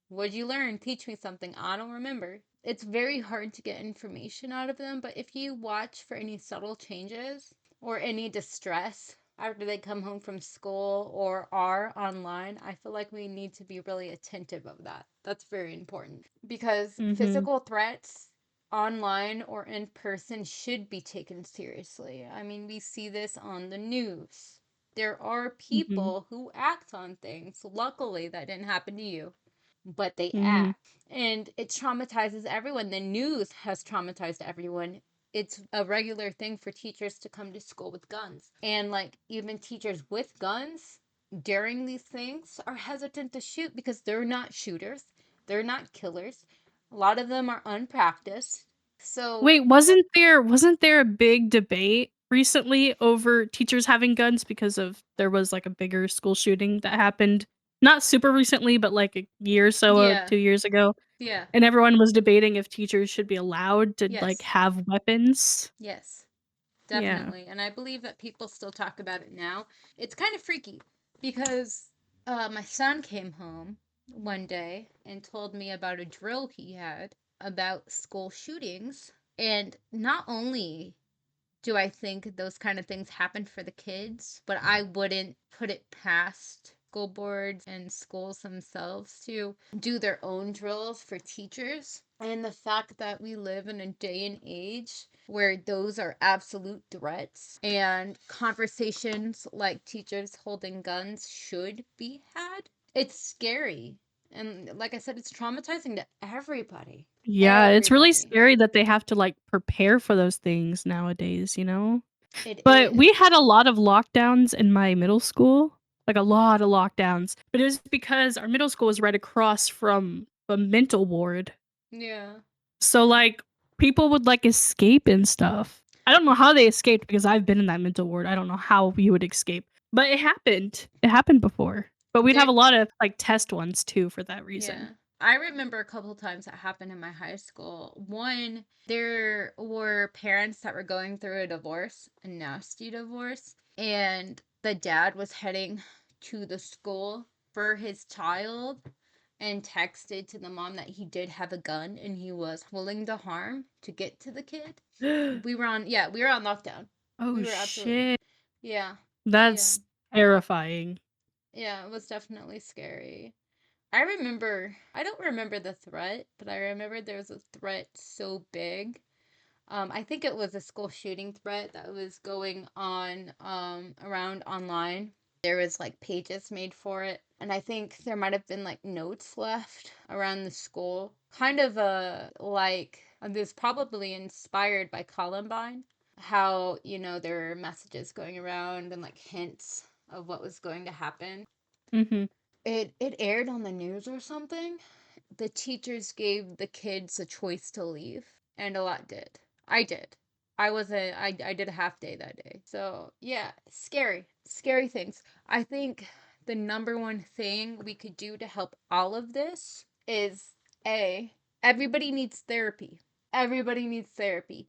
What'd you learn? Teach me something. I don't remember. It's very hard to get information out of them, but if you watch for any subtle changes or any distress after they come home from school or are online, I feel like we need to be really attentive of that. That's very important because Mhm. physical threats online or in person should be taken seriously. I mean, we see this on the news. There are Mhm. people who act on things. Luckily, that didn't happen to you, but they Mhm. act. And it traumatizes everyone. The news has traumatized everyone. It's a regular thing for teachers to come to school with guns. And like even teachers with guns during these things are hesitant to shoot because they're not shooters. They're not killers. A lot of them are unpracticed. So, Wait, wasn't there a big debate recently over teachers having guns because of there was like a bigger school shooting that happened not super recently, but like a year or so, yeah. 2 years ago, Yeah. and everyone was debating if teachers should be allowed to like Yes. have weapons. Yes. Yeah. Definitely. And I believe that people still talk about it now. It's kind of freaky because my son came home one day and told me about a drill he had about school shootings. And not only do I think those kind of things happen for the kids, but I wouldn't put it past school boards and schools themselves to do their own drills for teachers. And the fact that we live in a day and age where those are absolute threats and conversations like teachers holding guns should be had, it's scary. And like I said, it's traumatizing to everybody. Yeah, it's really Everybody. scary that they have to like prepare for those things nowadays, you know? It But we is. had a lot of lockdowns in my middle school, like a lot of lockdowns. But it was because our middle school was right across from a mental ward. Yeah. So like people would like escape and stuff. I don't know how they escaped because I've been in that mental ward. I don't know how you would escape. But it happened. It happened before. But we'd have There a lot of like test ones too for that reason. Yeah. I remember a couple times that happened in my high school. One, there were parents that were going through a divorce, a nasty divorce, and the dad was heading to the school for his child and texted to the mom that he did have a gun and he was willing to harm to get to the kid. We were on lockdown. Oh We were absolutely, shit. yeah, yeah, That's terrifying. yeah, it was definitely scary. I don't remember the threat, but I remember there was a threat so big. I think it was a school shooting threat that was going on around online. There was like pages made for it. And I think there might have been like notes left around the school. Kind of like this probably inspired by Columbine. How, there were messages going around and like hints of what was going to happen. Mhm. It aired on the news or something. The teachers gave the kids a choice to leave, and a lot did. I did. I did a half day that day. So, yeah, scary things. I think the number one thing we could do to help all of this is A, everybody needs therapy. Everybody needs therapy.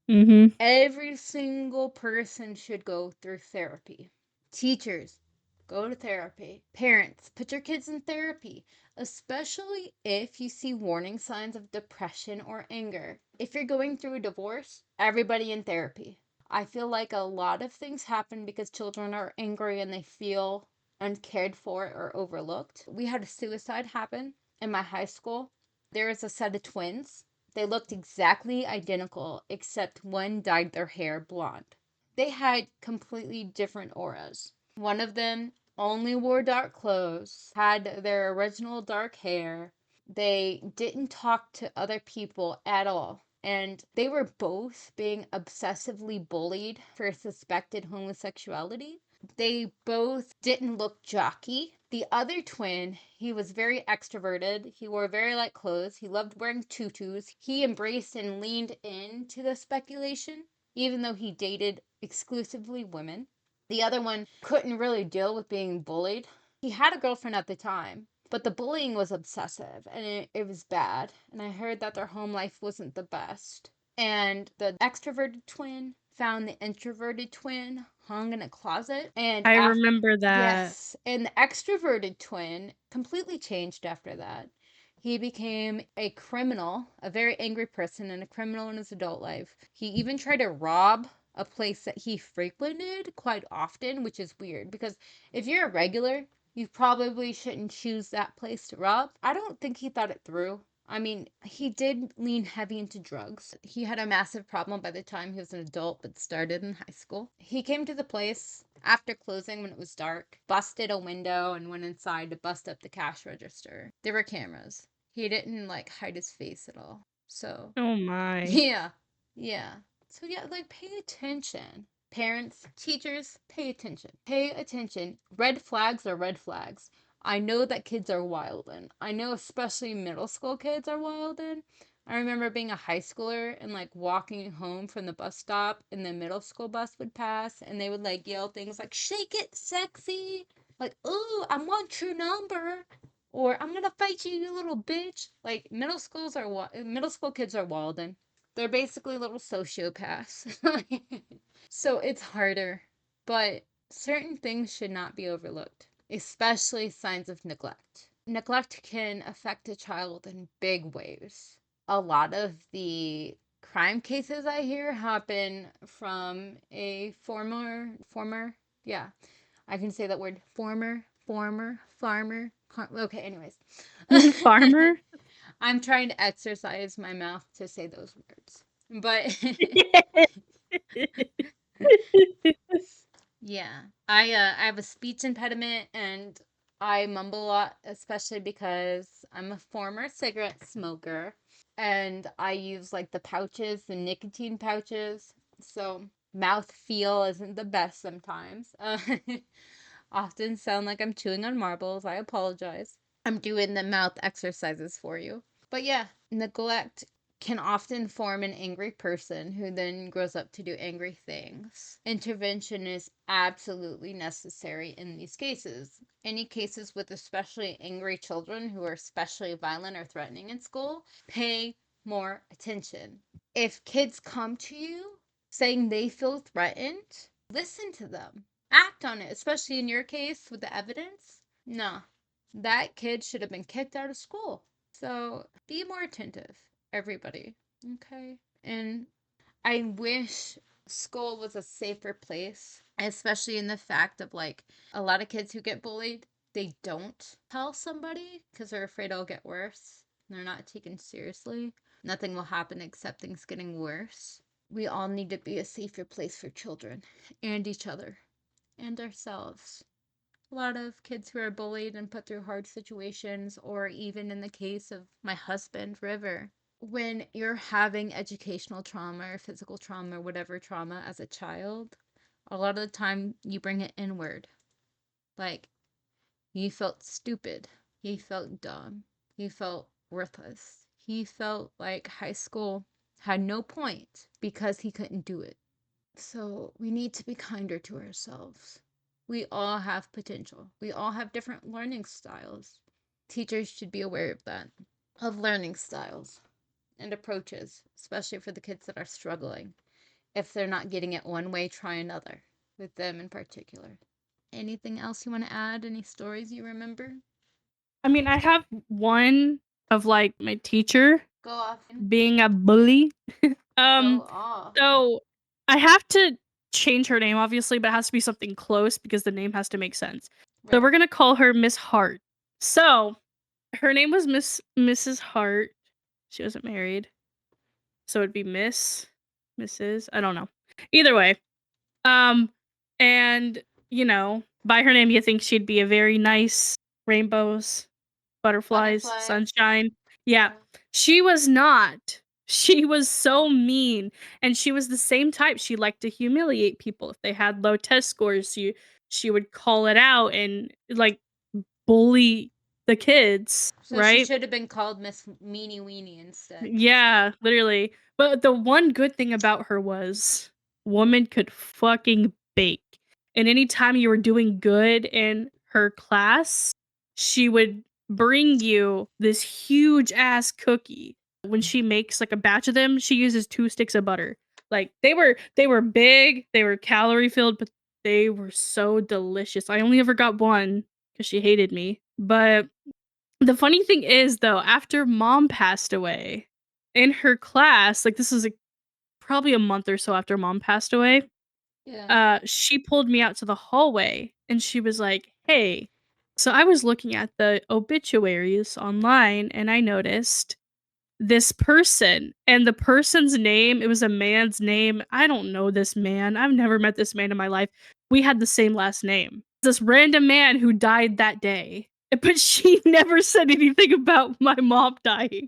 Mhm. Every single person should go through therapy. Teachers, go to therapy. Parents, put your kids in therapy, especially if you see warning signs of depression or anger. If you're going through a divorce, everybody in therapy. I feel like a lot of things happen because children are angry and they feel uncared for or overlooked. We had a suicide happen in my high school. There was a set of twins. They looked exactly identical, except one dyed their hair blonde. They had completely different auras. One of them only wore dark clothes, had their original dark hair. They didn't talk to other people at all. And they were both being obsessively bullied for suspected homosexuality. They both didn't look jockey. The other twin, he was very extroverted. He wore very light clothes. He loved wearing tutus. He embraced and leaned into the speculation, even though he dated exclusively women. The other one couldn't really deal with being bullied. He had a girlfriend at the time, but the bullying was obsessive and it was bad. And I heard that their home life wasn't the best. And the extroverted twin found the introverted twin hung in a closet. And I after, remember that. yes, and the extroverted twin completely changed after that. He became a criminal, a very angry person, and a criminal in his adult life. He even tried to rob a place that he frequented quite often, which is weird because if you're a regular, you probably shouldn't choose that place to rob. I don't think he thought it through. I mean, he did lean heavy into drugs. He had a massive problem by the time he was an adult, but started in high school. He came to the place after closing when it was dark, busted a window, and went inside to bust up the cash register. There were cameras. He didn't like hide his face at all. So, Oh my. yeah, yeah. So, yeah, like pay attention. Parents, teachers, pay attention. Pay attention. Red flags are red flags. I know that kids are wildin'. I know especially middle school kids are wildin'. I remember being a high schooler and like walking home from the bus stop and the middle school bus would pass and they would like yell things like, shake it, sexy. Like, ooh, I want your number. Or I'm gonna fight you, you little bitch. Like middle school kids are wildin'. They're basically little sociopaths. So it's harder. But certain things should not be overlooked, especially signs of neglect. Neglect can affect a child in big ways. A lot of the crime cases I hear happen from a yeah, I can say that word, farmer. Okay, anyways. Farmer? I'm trying to exercise my mouth to say those words. But yeah, I have a speech impediment and I mumble a lot, especially because I'm a former cigarette smoker and I use like the pouches, the nicotine pouches. So mouth feel isn't the best sometimes. Often sound like I'm chewing on marbles. I apologize. I'm doing the mouth exercises for you. But yeah, neglect can often form an angry person who then grows up to do angry things. Intervention is absolutely necessary in these cases. Any cases with especially angry children who are especially violent or threatening in school, pay more attention. If kids come to you saying they feel threatened, listen to them. Act on it, especially in your case with the evidence. No, that kid should have been kicked out of school. So be more attentive, everybody. Okay. And I wish school was a safer place, especially in the fact of like a lot of kids who get bullied, they don't tell somebody because they're afraid it'll get worse. They're not taken seriously. Nothing will happen except things getting worse. We all need to be a safer place for children and each other and ourselves. a lot of kids who are bullied and put through hard situations, or even in the case of my husband, River. When you're having educational trauma or physical trauma or whatever trauma as a child, a lot of the time you bring it inward. Like, he felt stupid. He felt dumb. He felt worthless. He felt like high school had no point because he couldn't do it. So we need to be kinder to ourselves. We all have potential. We all have different learning styles. Teachers should be aware of that, of learning styles and approaches, especially for the kids that are struggling. If they're not getting it one way, try another, with them in particular. Anything else you want to add? Any stories you remember? I mean, I have one of like my teacher Go off. being a bully. Go Um, off. so I have to change her name, obviously, but it has to be something close because the name has to make sense. So Right. we're gonna call her Miss Hart. So her name was Mrs. Hart. She wasn't married, so it'd be Mrs. I don't know. Either way, um, and by her name, you think she'd be a very nice rainbows, butterflies, Butterfly. sunshine. Yeah, Yeah. she was not. She was so mean, and she was the same type. She liked to humiliate people if they had low test scores. She would call it out and like bully the kids, So she right? should have been called Miss Meanie Weenie instead. Yeah, literally. But the one good thing about her was woman could fucking bake. And anytime you were doing good in her class, she would bring you this huge ass cookie. When she makes like a batch of them, she uses 2 sticks of butter. Like they were big, they were calorie filled, but they were so delicious. I only ever got one cuz she hated me. But the funny thing is, though, after mom passed away, in her class, like this is probably a month or so after mom passed away, Yeah. she pulled me out to the hallway and she was like, "Hey, so I was looking at the obituaries online and I noticed this person and the person's name, it was a man's name. I don't know this man. I've never met this man in my life. We had the same last name. This random man who died that day. But she never said anything about my mom dying.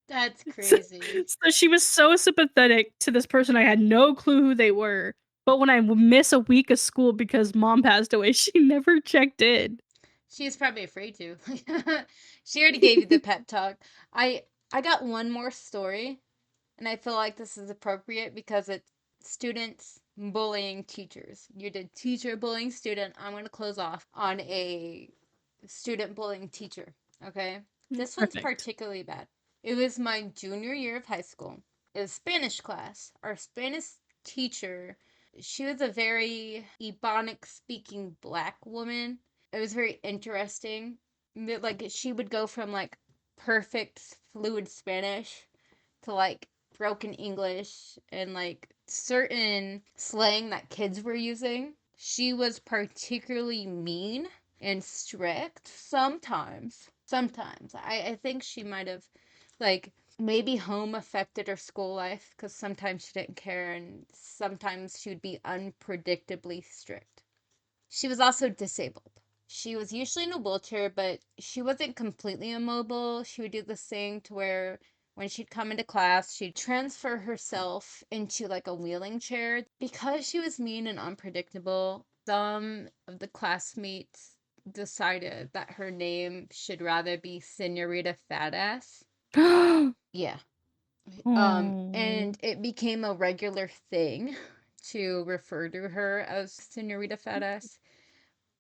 That's So, crazy. so she was so sympathetic to this person. I had no clue who they were. But when I would miss a week of school because mom passed away, she never checked in. She's probably afraid to. She already gave you the pep talk. I got one more story, and I feel like this is appropriate because it's students bullying teachers. You did teacher bullying student. I'm going to close off on a student bullying teacher. Okay? This one's Perfect. particularly bad. It was my junior year of high school. It was Spanish class. Our Spanish teacher, she was a very Ebonic speaking black woman. It was very interesting. Like, she would go from like perfect fluid Spanish to like broken English and like certain slang that kids were using. She was particularly mean and strict sometimes. Sometimes. I think she might have, like, maybe home affected her school life because sometimes she didn't care and sometimes she would be unpredictably strict. She was also disabled. She was usually in a wheelchair, but she wasn't completely immobile. She would do this thing to where when she'd come into class, she'd transfer herself into like a wheeling chair. Because she was mean and unpredictable, some of the classmates decided that her name should rather be Senorita Fatass. Yeah. Oh. And it became a regular thing to refer to her as Senorita Fatass.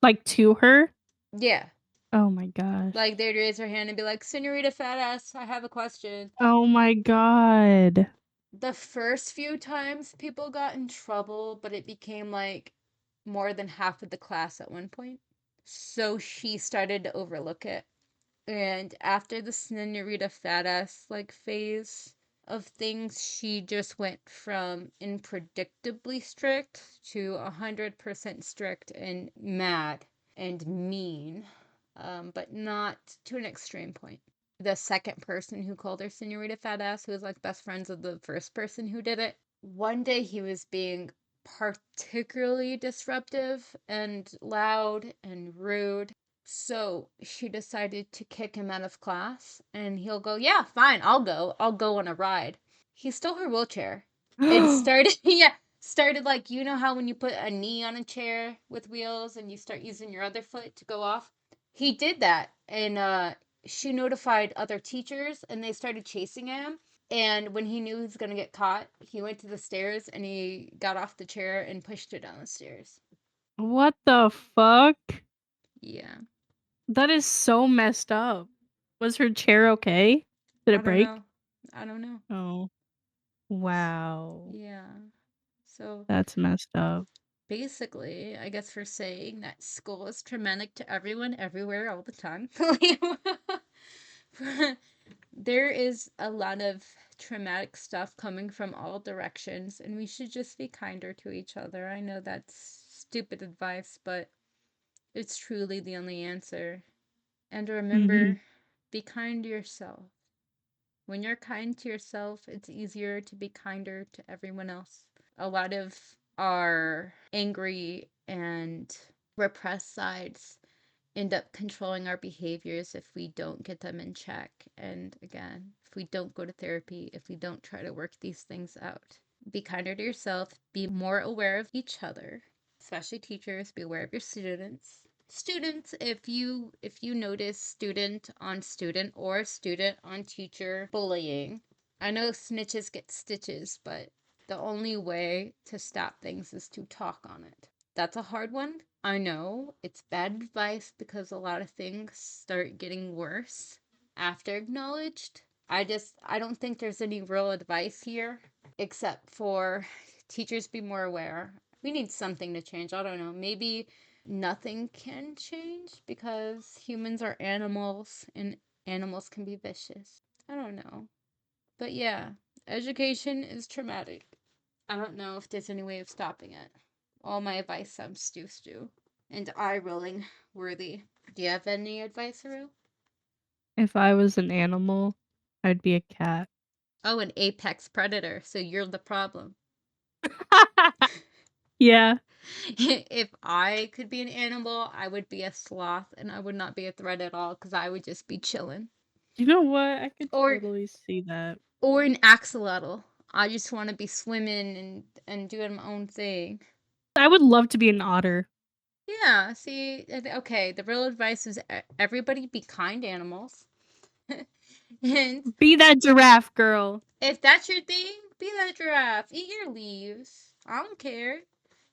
Like to her? Yeah. Oh my gosh. Like they'd raise her hand and be like, Senorita Fatass, I have a question. Oh my god. The first few times people got in trouble, but it became like more than half of the class at one point. So she started to overlook it. And after the Senorita Fatass like phase of things, she just went from unpredictably strict to 100% strict and mad and mean, but not to an extreme point. The second person who called her Senorita Fatass, who was like best friends of the first person who did it, one day he was being particularly disruptive and loud and rude. So she decided to kick him out of class, and he'll go, "Yeah, fine, I'll go. I'll go on a ride." He stole her wheelchair. It started, yeah, started like, you know how when you put a knee on a chair with wheels and you start using your other foot to go off? He did that, and she notified other teachers, and they started chasing him. And when he knew he was going to get caught, he went to the stairs and he got off the chair and pushed her down the stairs. What the fuck? Yeah. That is so messed up. Was her chair okay? Did I it don't break? know. I don't know. Oh, wow. Yeah. So That's messed up. basically, I guess for saying that school is traumatic to everyone, everywhere, all the time. There is a lot of traumatic stuff coming from all directions, and we should just be kinder to each other. I know that's stupid advice, but it's truly the only answer. And Mhm. remember, be kind to yourself. When you're kind to yourself, it's easier to be kinder to everyone else. A lot of our angry and repressed sides end up controlling our behaviors if we don't get them in check. And again, if we don't go to therapy, if we don't try to work these things out. Be kinder to yourself, be more aware of each other, especially teachers, be aware of your students. Students, if you notice student on student or student on teacher bullying, I know snitches get stitches, but the only way to stop things is to talk on it. That's a hard one. I know it's bad advice because a lot of things start getting worse after acknowledged. I don't think there's any real advice here except for teachers be more aware. We need something to change. I don't know. Maybe nothing can change because humans are animals and animals can be vicious. I don't know. But yeah, education is traumatic. I don't know if there's any way of stopping it. All my advice sounds stew and eye rolling worthy. Do you have any advice, Haru? If I was an animal, I'd be a cat. Oh, an apex predator, so you're the problem. Yeah. If I could be an animal, I would be a sloth and I would not be a threat at all because I would just be chilling. You know what? I could Or totally see that. or an axolotl. I just want to be swimming and doing my own thing. I would love to be an otter. Yeah, see, okay, the real advice is everybody be kind animals. And Be that giraffe girl. if that's your thing, be that giraffe. Eat your leaves. I don't care.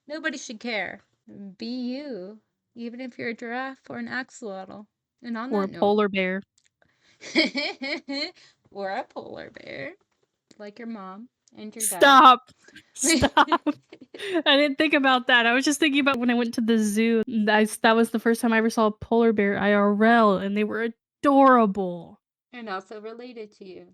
Nobody should care. Be you, even if you're a giraffe or an axolotl. And on Or a that note, polar bear. or a polar bear, like your mom and your dad. Stop. Stop. I didn't think about that. I was just thinking about when I went to the zoo. That was the first time I ever saw a polar bear IRL, and they were adorable. And also related to you.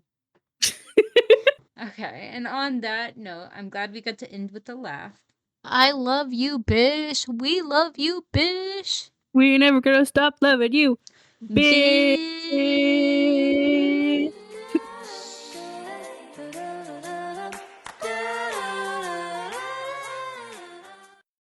Okay, and on that note, I'm glad we got to end with a laugh. I love you, Bish. We love you, Bish. We ain't never gonna stop loving you, bitch. Bish.